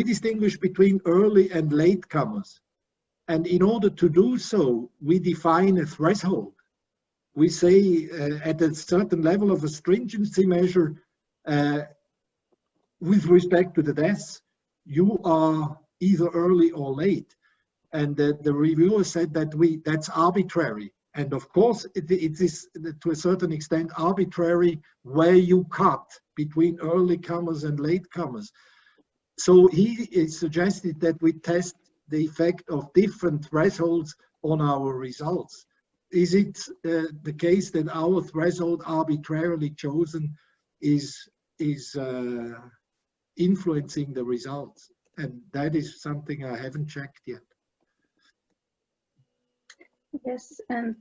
distinguish between early and late comers. And in order to do so, we define a threshold. We say at a certain level of a stringency measure, with respect to the deaths, you are either early or late. And the reviewer said that that's arbitrary. And of course, it is to a certain extent arbitrary where you cut between early comers and late comers. So he suggested that we test the effect of different thresholds on our results. Is it the case that our threshold arbitrarily chosen is influencing the results? And that is something I haven't checked yet. Yes, and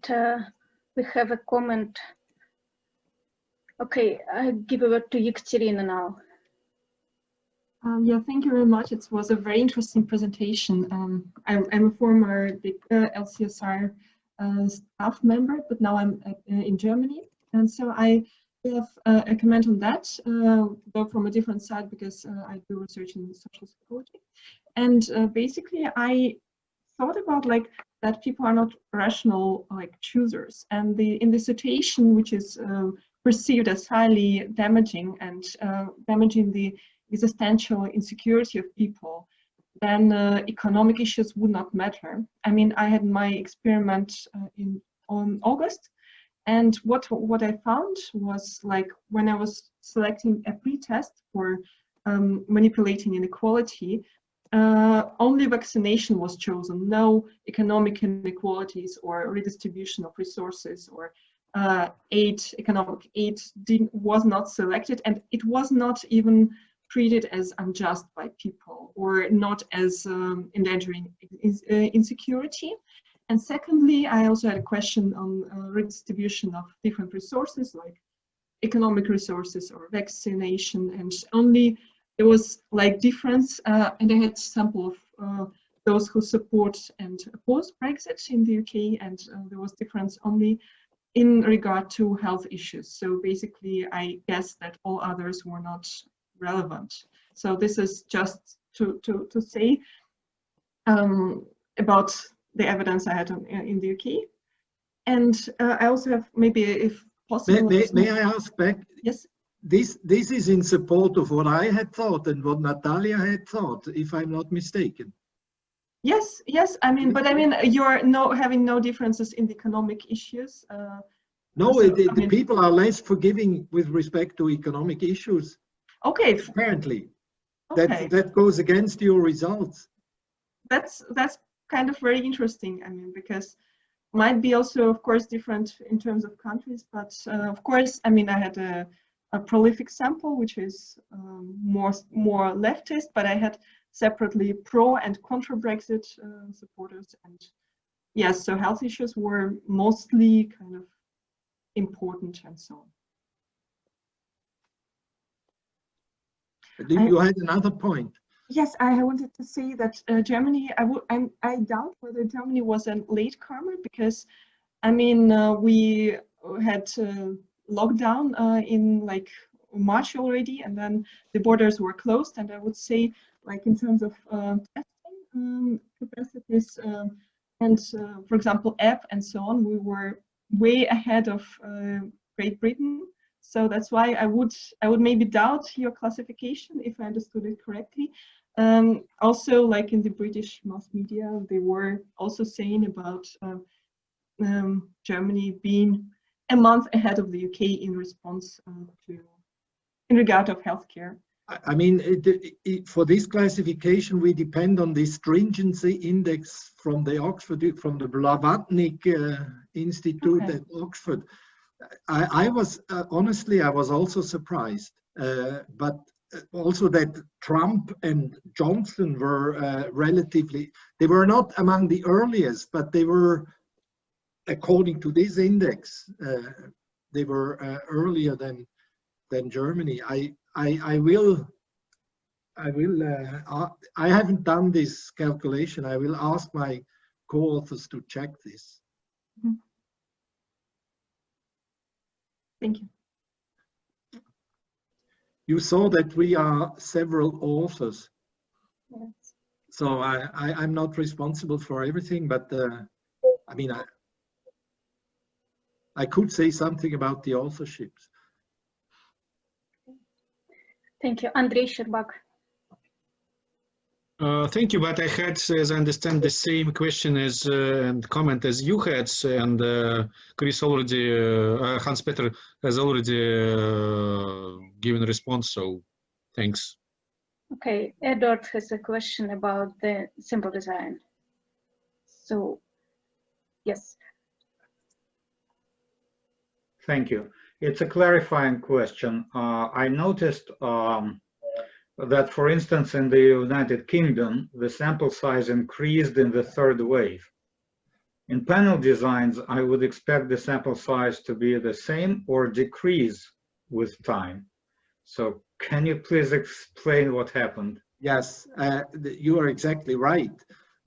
we have a comment. Okay, I give it to Yekaterina now. Yeah, thank you very much. It was a very interesting presentation. I'm a former LCSR staff member, but now I'm in Germany. And so I have a comment on that, though from a different side, because I do research in social psychology. And basically, I thought about like that people are not rational like choosers, and in the situation which is perceived as highly damaging and damaging the existential insecurity of people, then economic issues would not matter. I mean, I had my experiment on August, and what I found was like when I was selecting a pretest for manipulating inequality, only vaccination was chosen, no economic inequalities or redistribution of resources or economic aid was not selected, and it was not even treated as unjust by people or not as endangering insecurity. And secondly, I also had a question on redistribution of different resources like economic resources or vaccination, and only there was like difference, and I had a sample of those who support and oppose Brexit in the UK, and there was difference only in regard to health issues. So basically, I guess that all others were not relevant. So this is just to say about the evidence I had in the UK. And I also have maybe, if possible... May I ask back? Yes. This is in support of what I had thought and what Natalia had thought, if I'm not mistaken. Yes, yes. I mean, but I mean, you're having no differences in the economic issues. No, so, the people are less forgiving with respect to economic issues. Okay. Apparently, okay. that goes against your results. That's kind of very interesting. I mean, because might be also, of course, different in terms of countries, but of course, I mean, I had a prolific sample, which is more leftist, but I had separately pro and contra Brexit supporters, and yes, so health issues were mostly kind of important and so on. You had another point. Yes, I wanted to say that Germany, I doubt whether Germany was a late comer, because I mean, we had lockdown in like March already, and then the borders were closed, and I would say like in terms of testing capacities and for example app and so on, we were way ahead of Great Britain. So that's why I would maybe doubt your classification if I understood it correctly. Also, like in the British mass media, they were also saying about Germany being a month ahead of the UK in response in regard of healthcare. I mean, for this classification, we depend on the stringency index from the Blavatnik Institute at Oxford. I was honestly, I was also surprised, but also that Trump and Johnson were they were not among the earliest, but they were, according to this index, they were earlier than Germany. I haven't done this calculation. I will ask my co-authors to check this. Mm-hmm. Thank you. You saw that we are several authors. Yes. So I'm not responsible for everything, but I mean, I could say something about the authorships. Thank you. Andrei Sherbak. Thank you, but I had, as I understand, the same question as and comment as you had, and Chris already, Hanspeter has already given a response, so thanks. Okay, Edward has a question about the symbol design. So, yes. Thank you. It's a clarifying question. I noticed that, for instance, in the United Kingdom, the sample size increased in the third wave. In panel designs, I would expect the sample size to be the same or decrease with time. So can you please explain what happened? Yes, you are exactly right.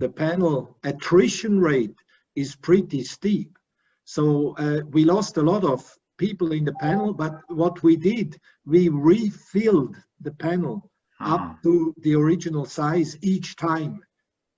The panel attrition rate is pretty steep. So we lost a lot of people in the panel, but what we did, we refilled the panel up to the original size each time.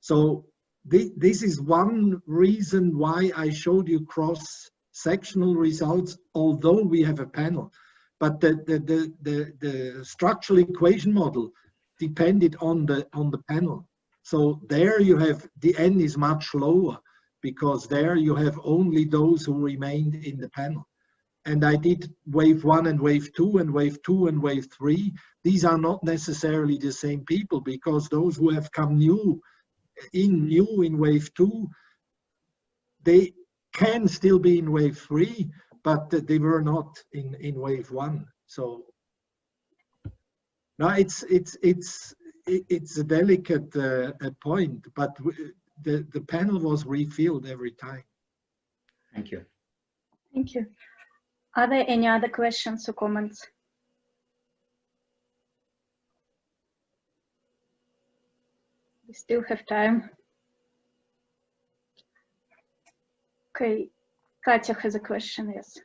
So this is one reason why I showed you cross-sectional results, although we have a panel. But the structural equation model depended on the panel. So there you have, the N is much lower, because there you have only those who remained in the panel. And I did wave 1 and wave 2 and wave 2 and wave 3. These are not necessarily the same people, because those who have come new in wave 2, they can still be in wave 3, but they were not in wave 1. So now it's a delicate point, but the panel was refilled every time. Thank you. Thank you. Are there any other questions or comments? We still have time. Okay, Katya has a question, yes.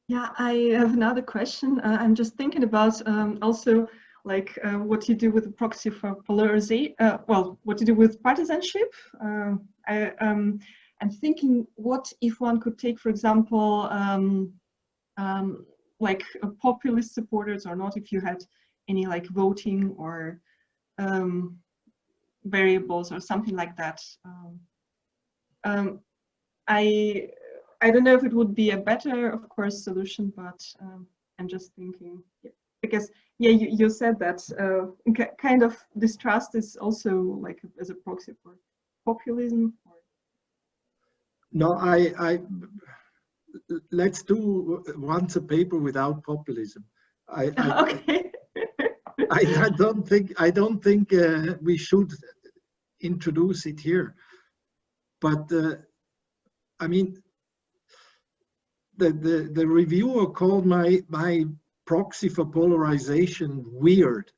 Yeah, I have another question. I'm just thinking about also like what you do with the proxy for polarization, well, what you do with partisanship. I'm thinking, what if one could take, for example, like populist supporters or not, if you had any like voting or variables or something like that. I don't know if it would be a better, of course, solution, but I'm just thinking, yeah, because yeah, you said that kind of distrust is also like as a proxy for populism. Or... No, let's do once a paper without populism. Okay. I don't think we should introduce it here, but I mean, the reviewer called my proxy for polarization weird,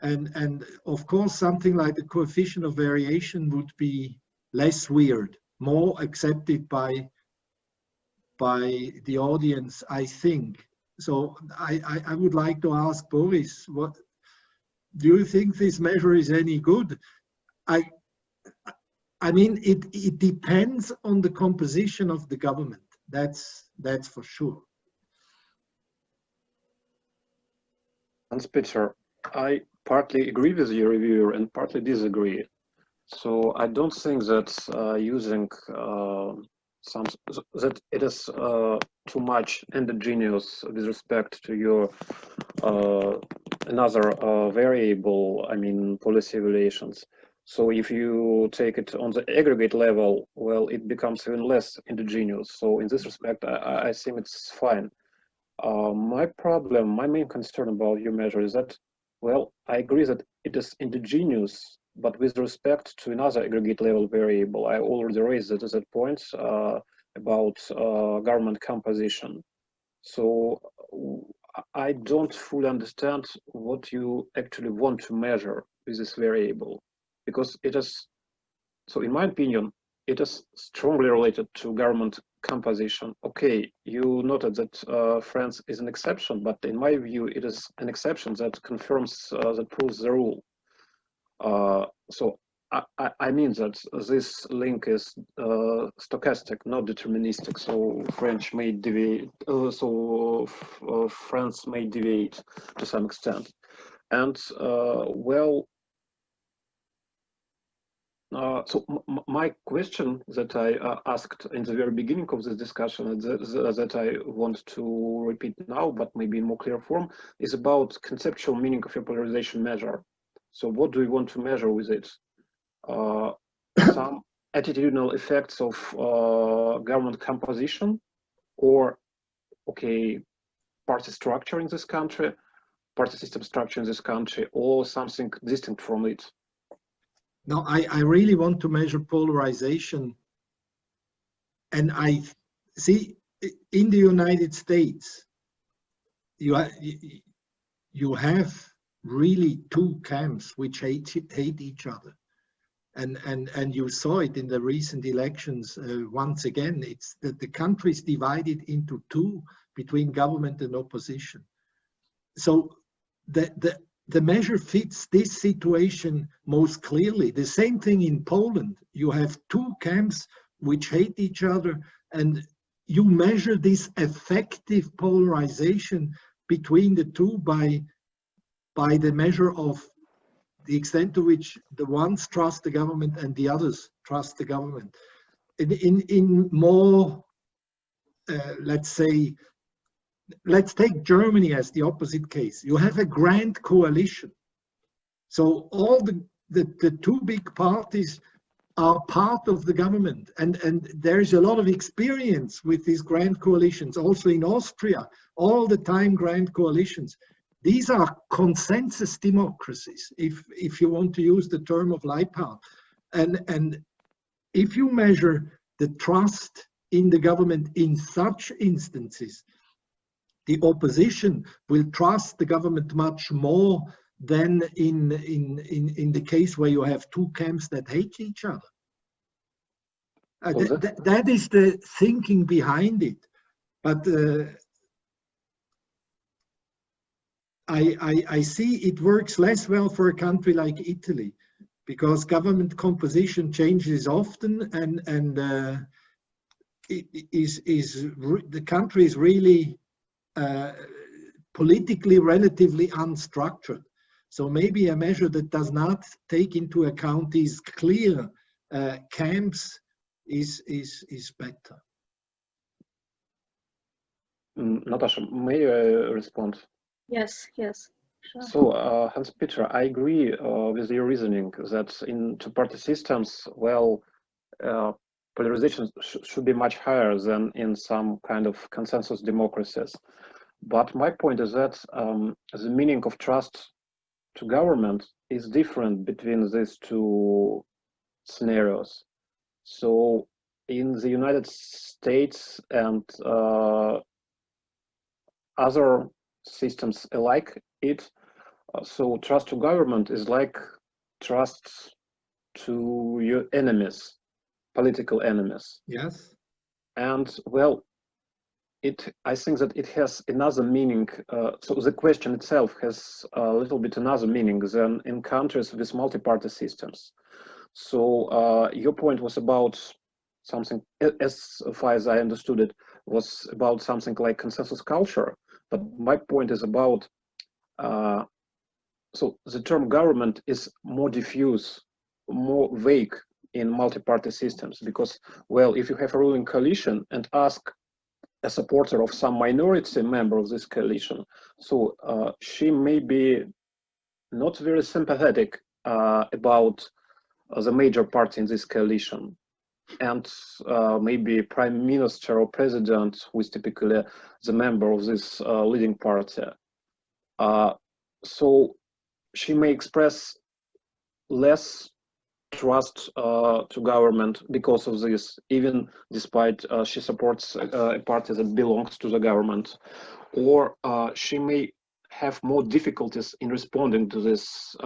and of course something like the coefficient of variation would be less weird, more accepted by the audience, I think. So I would like to ask Boris, what do you think this measure is any good? I mean, it depends on the composition of the government. That's for sure. Hanspeter, I partly agree with your reviewer and partly disagree. So I don't think that using that it is too much endogenous with respect to your another variable, I mean, policy evaluations. So if you take it on the aggregate level, well, it becomes even less endogenous. So in this respect, I think it's fine. My main concern about your measure is that, well, I agree that it is endogenous, but with respect to another aggregate level variable. I already raised it at that point about government composition. So I don't fully understand what you actually want to measure with this variable, because it is, so in my opinion, it is strongly related to government composition. Okay, you noted that France is an exception, but in my view, it is an exception that confirms, that proves the rule. So I mean that this link is stochastic, not deterministic. So French may deviate. France may deviate to some extent, and well. So my question that I asked in the very beginning of this discussion, that I want to repeat now, but maybe in more clear form, is about conceptual meaning of your polarization measure. So what do we want to measure with it? Some attitudinal effects of government composition, or, okay, party structure in this country, party system structure in this country, or something distinct from it? No, I really want to measure polarization. And I see in the United States, you have really two camps which hate each other. And you saw it in the recent elections once again. It's that the country is divided into two between government and opposition. So the measure fits this situation most clearly. The same thing in Poland. You have two camps which hate each other, and you measure this effective polarization between the two by the measure of the extent to which the ones trust the government and the others trust the government. In more, let's say, let's take Germany as the opposite case. You have a grand coalition. So all the two big parties are part of the government. And there's a lot of experience with these grand coalitions. Also in Austria, all the time grand coalitions. These are consensus democracies, if you want to use the term of Leibniz. And if you measure the trust in the government in such instances, the opposition will trust the government much more than in the case where you have two camps that hate each other. That is the thinking behind it. But I see it works less well for a country like Italy, because government composition changes often, and the country is really politically relatively unstructured. So maybe a measure that does not take into account these clear camps is better. Natasha, may I respond? Yes, yes. Sure. So, Hanspeter, I agree with your reasoning that in two-party systems, well, polarization should be much higher than in some kind of consensus democracies. But my point is that the meaning of trust to government is different between these two scenarios. So, in the United States and other systems alike, so trust to government is like trust to your enemies, political enemies. Yes. And well, I think that it has another meaning. So the question itself has a little bit another meaning than in countries with multi-party systems. So your point was about something, as far as I understood it, was about something like consensus culture. But my point is about, so the term government is more diffuse, more vague in multi-party systems, because, well, if you have a ruling coalition and ask a supporter of some minority member of this coalition, so she may be not very sympathetic about the major party in this coalition. And maybe prime minister or president, who is typically the member of this leading party. So she may express less trust to government because of this, even despite she supports a party that belongs to the government. Or she may have more difficulties in responding to this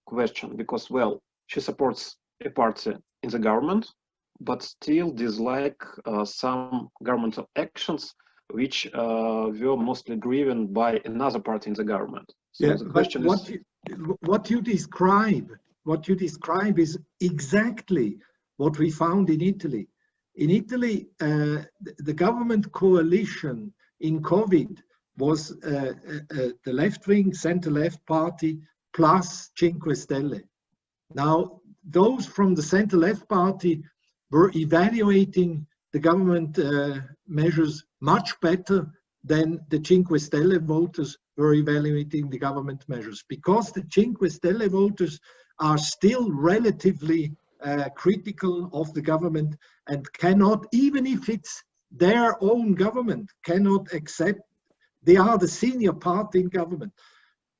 question because, well, she supports a party in the government, but still dislike some governmental actions which were mostly driven by another party in the government. So yeah, the question is, what you describe is exactly what we found in Italy. In Italy, the government coalition in COVID was the left-wing, center-left party plus Cinque Stelle. Now, those from the center-left party were evaluating the government measures much better than the Cinque Stelle voters were evaluating the government measures, because the Cinque Stelle voters are still relatively critical of the government and cannot, even if it's their own government, cannot accept. They are the senior party in government,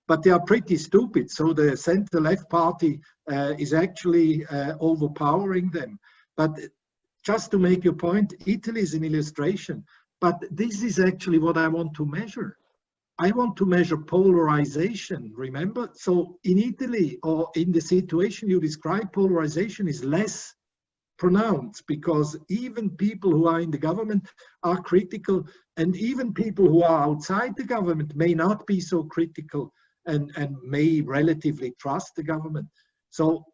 but they are pretty stupid. So the center-left party is actually overpowering them. But just to make your point, Italy is an illustration. But this is actually what I want to measure. I want to measure polarization, remember? So in Italy, or in the situation you describe, polarization is less pronounced because even people who are in the government are critical, and even people who are outside the government may not be so critical and may relatively trust the government. So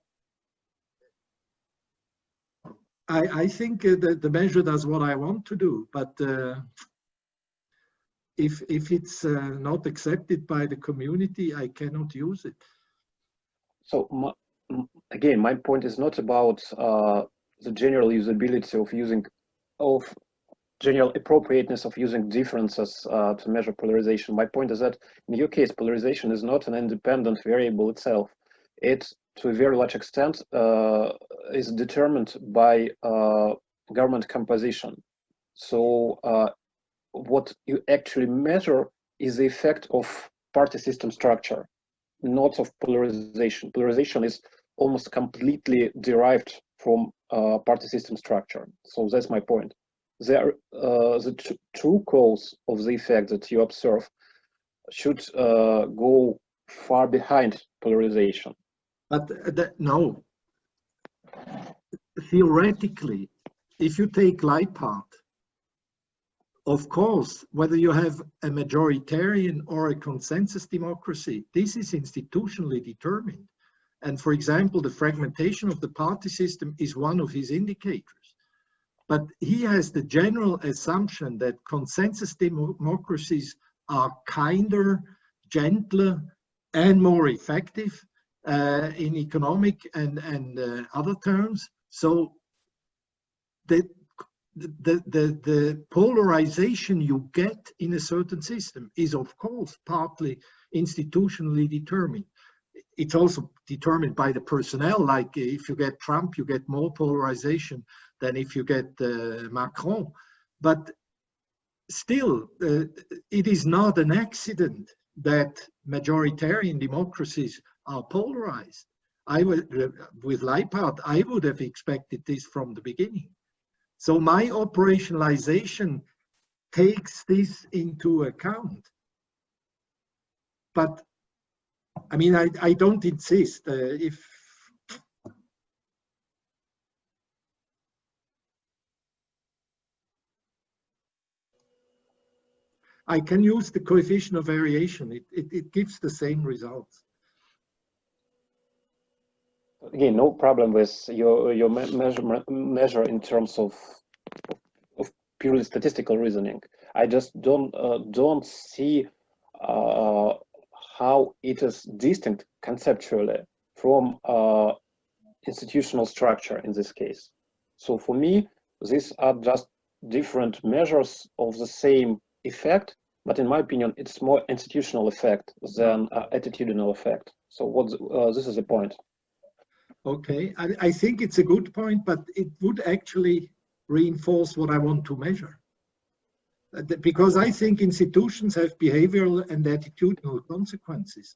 I think that the measure does what I want to do, but if it's not accepted by the community, I cannot use it. So again, my point is not about the general usability of general appropriateness of using differences to measure polarization. My point is that in your case, polarization is not an independent variable itself. It, to a very large extent, is determined by government composition. So what you actually measure is the effect of party system structure, not of polarization. Polarization is almost completely derived from party system structure. So that's my point. The true cause of the effect that you observe should go far behind polarization. But no, theoretically, if you take Leipart, of course, whether you have a majoritarian or a consensus democracy, this is institutionally determined. And for example, the fragmentation of the party system is one of his indicators. But he has the general assumption that consensus democracies are kinder, gentler, and more effective in economic and other terms. So the polarization you get in a certain system is, of course, partly institutionally determined. It's also determined by the personnel, like if you get Trump, you get more polarization than if you get Macron. But still, it is not an accident that majoritarian democracies are polarized. With Leipart, I would have expected this from the beginning. So my operationalization takes this into account. But I mean, I don't insist. If I can use the coefficient of variation, it gives the same results. Again, no problem with your measure in terms of purely statistical reasoning. I just don't see how it is distinct conceptually from institutional structure in this case. So for me, these are just different measures of the same effect, but in my opinion, it's more institutional effect than attitudinal effect. So this is the point. Okay, I think it's a good point, but it would actually reinforce what I want to measure. Because I think institutions have behavioral and attitudinal consequences.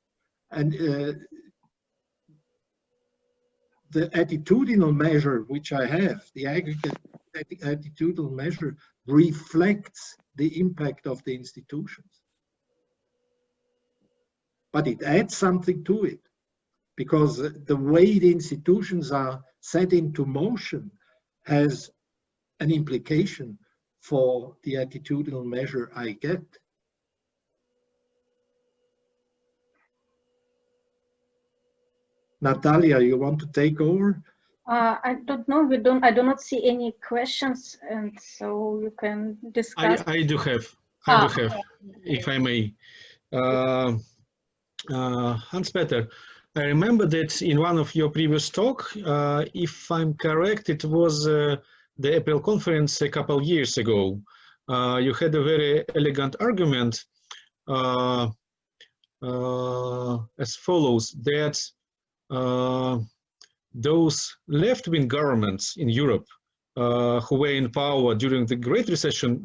And the attitudinal measure, which I have, the aggregate attitudinal measure, reflects the impact of the institutions. But it adds something to it, because the way the institutions are set into motion has an implication for the attitudinal measure I get. Natalia, you want to take over? I don't know. I do not see any questions, and so you can discuss. I do have, if I may. Hanspeter, I remember that in one of your previous talk, if I'm correct, it was the April conference a couple years ago. You had a very elegant argument as follows, that those left-wing governments in Europe who were in power during the Great Recession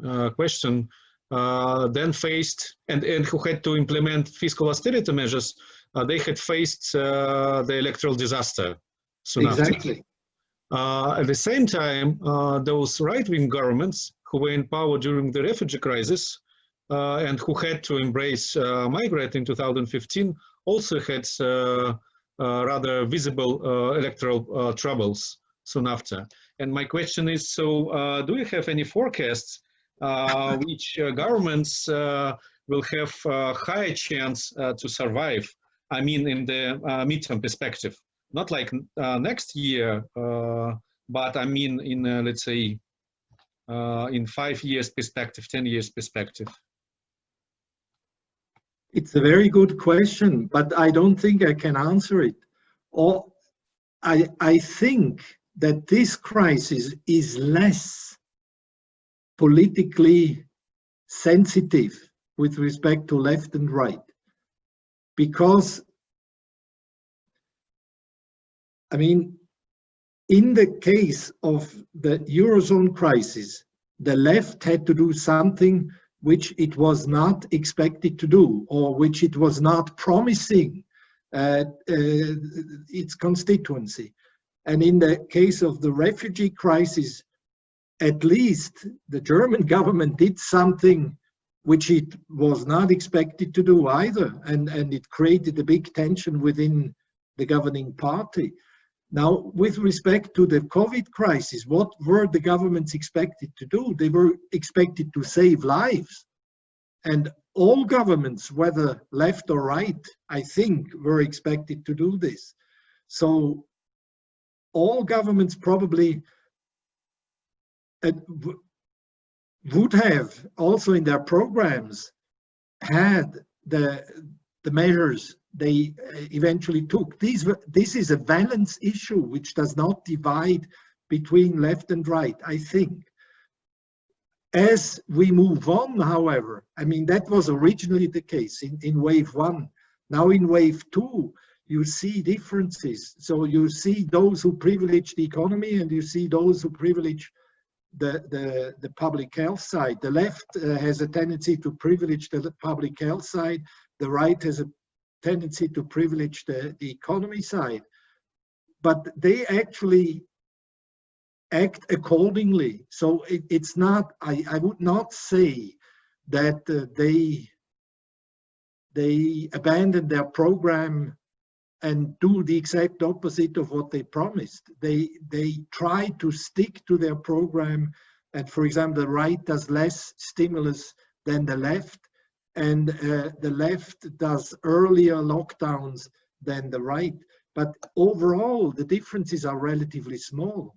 then faced and who had to implement fiscal austerity measures, they had faced the electoral disaster soon Exactly. after. At the same time, those right-wing governments who were in power during the refugee crisis and who had to embrace migrate in 2015 also had rather visible electoral troubles soon after. And my question is, so do you have any forecasts which governments will have a higher chance to survive? I mean, in the midterm perspective, not like next year, but I mean in, let's say, in 5 years perspective, 10 years perspective. It's a very good question, but I don't think I can answer it. Or I think that this crisis is less politically sensitive with respect to left and right, because, I mean, in the case of the Eurozone crisis, the left had to do something which it was not expected to do, or which it was not promising its constituency. And in the case of the refugee crisis, at least the German government did something which it was not expected to do either, and it created a big tension within the governing party. Now, with respect to the COVID crisis, what were the governments expected to do? They were expected to save lives. And all governments, whether left or right, I think, were expected to do this. So all governments probably would have also in their programs had the measures they eventually took. This is a balance issue which does not divide between left and right, I think. As we move on, however, I mean, that was originally the case in wave one. Now in wave two, you see differences. So you see those who privilege the economy, and you see those who privilege the public health side. The left has a tendency to privilege the public health side. The right has a tendency to privilege the economy side. But they actually act accordingly. So it's not, I would not say that they abandon their program and do the exact opposite of what they promised. They try to stick to their program, and for example, the right does less stimulus than the left, and the left does earlier lockdowns than the right. But overall, the differences are relatively small.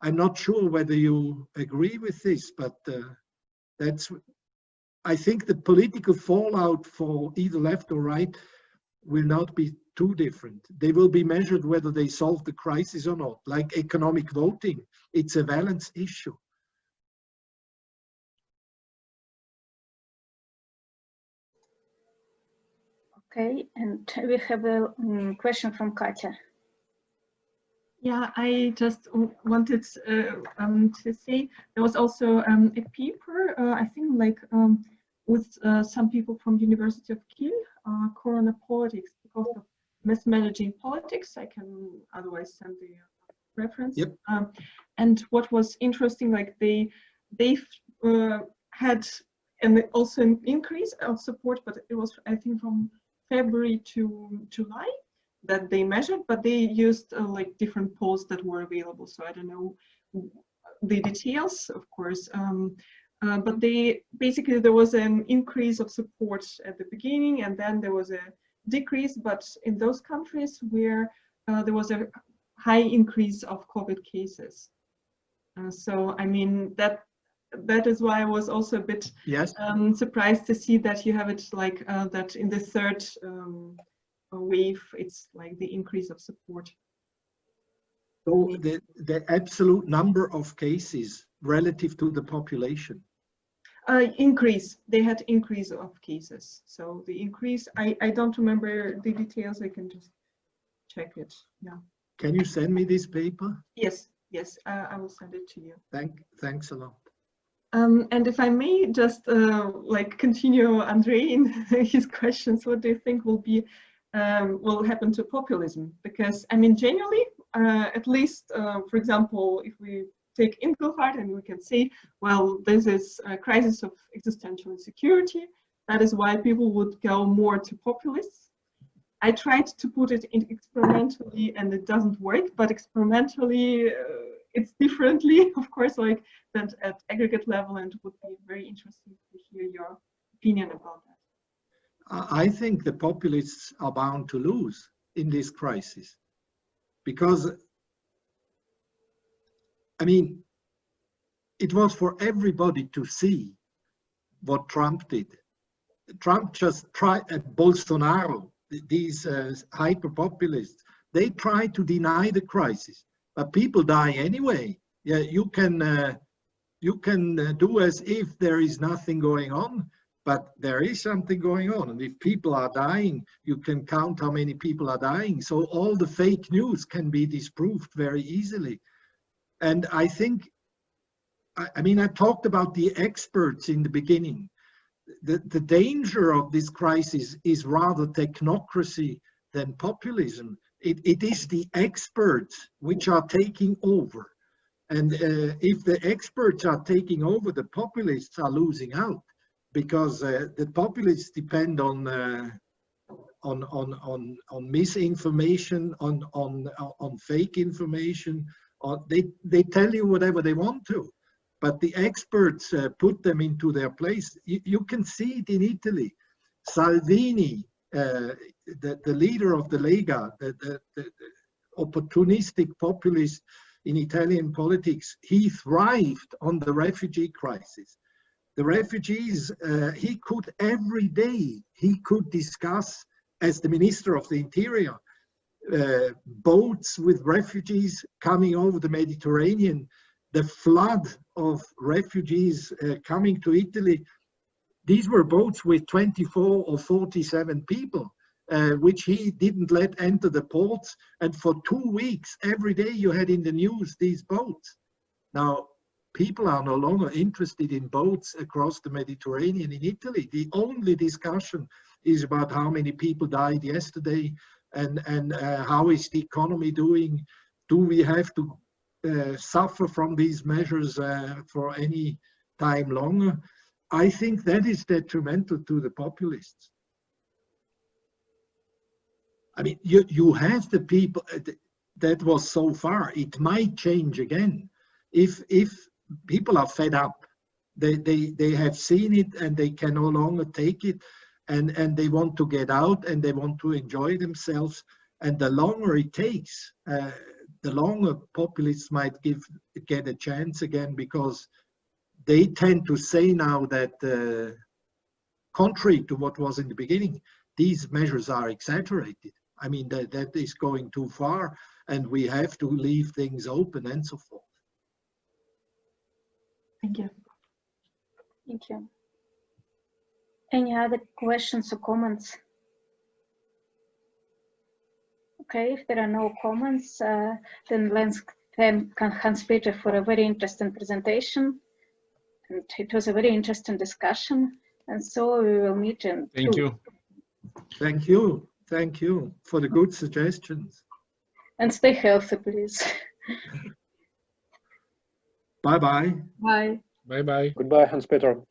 I'm not sure whether you agree with this, but I think the political fallout for either left or right will not be too different. They will be measured whether they solve the crisis or not. Like economic voting, it's a balance issue. Okay, and we have a question from Katya. Yeah, I just wanted to say there was also a paper, I think, like with some people from University of Kiel, Corona Politics, because of mismanaging politics. I can otherwise send the reference. Yep. And what was interesting, like they had also an increase of support, but it was, I think, from February to July that they measured, but they used like different polls that were available. So I don't know the details, of course, but they basically, there was an increase of support at the beginning, and then there was a decrease, but in those countries where there was a high increase of COVID cases. So I mean, that is why I was also a bit surprised to see that you have it like that in the third wave, it's like the increase of support. So the absolute number of cases relative to the population? Increase. They had increase of cases. So the increase, I don't remember the details. I can just check it. Yeah. Can you send me this paper? Yes, yes, I will send it to you. Thanks a lot. And if I may just like continue Andre in his questions, what do you think will happen to populism? Because I mean, generally, at least, for example, if we take Inglehart and we can say, well, this is a crisis of existential insecurity. That is why people would go more to populists. I tried to put it in experimentally and it doesn't work, but experimentally it's differently, of course, like that at aggregate level, and it would be very interesting to hear your opinion about that. I think the populists are bound to lose in this crisis because, I mean, it was for everybody to see what Trump did. Trump just tried, Bolsonaro, these hyper-populists, they try to deny the crisis, but people die anyway. Yeah, you can do as if there is nothing going on, but there is something going on. And if people are dying, you can count how many people are dying. So all the fake news can be disproved very easily. And I think, I mean, I talked about the experts in the beginning. The danger of this crisis is rather technocracy than populism. It is the experts which are taking over. And if the experts are taking over, the populists are losing out, because the populists depend on misinformation, on fake information. They tell you whatever they want to. But the experts put them into their place. You can see it in Italy. Salvini, the leader of the Lega, the opportunistic populist in Italian politics, he thrived on the refugee crisis. The refugees, he could every day, he could discuss, as the Minister of the Interior, boats with refugees coming over the Mediterranean. The flood of refugees coming to Italy, these were boats with 24 or 47 people, which he didn't let enter the ports. And for 2 weeks, every day you had in the news these boats. Now, people are no longer interested in boats across the Mediterranean in Italy. The only discussion is about how many people died yesterday and how is the economy doing. Do we have to suffer from these measures for any time longer? I think that is detrimental to the populists. I mean, you have the people, that was so far. It might change again. If people are fed up, they have seen it and they can no longer take it, and they want to get out and they want to enjoy themselves. And the longer it takes, the longer populists might get a chance again, because they tend to say now that, contrary to what was in the beginning, these measures are exaggerated. I mean, that is going too far, and we have to leave things open and so forth. Thank you. Thank you. Any other questions or comments? Okay, if there are no comments, then let's thank Hanspeter for a very interesting presentation. And it was a very interesting discussion. And so we will meet in Thank you. Thank you. Thank you for the good suggestions. And stay healthy, please. Bye-bye. Bye. Bye-bye. Goodbye, Hanspeter.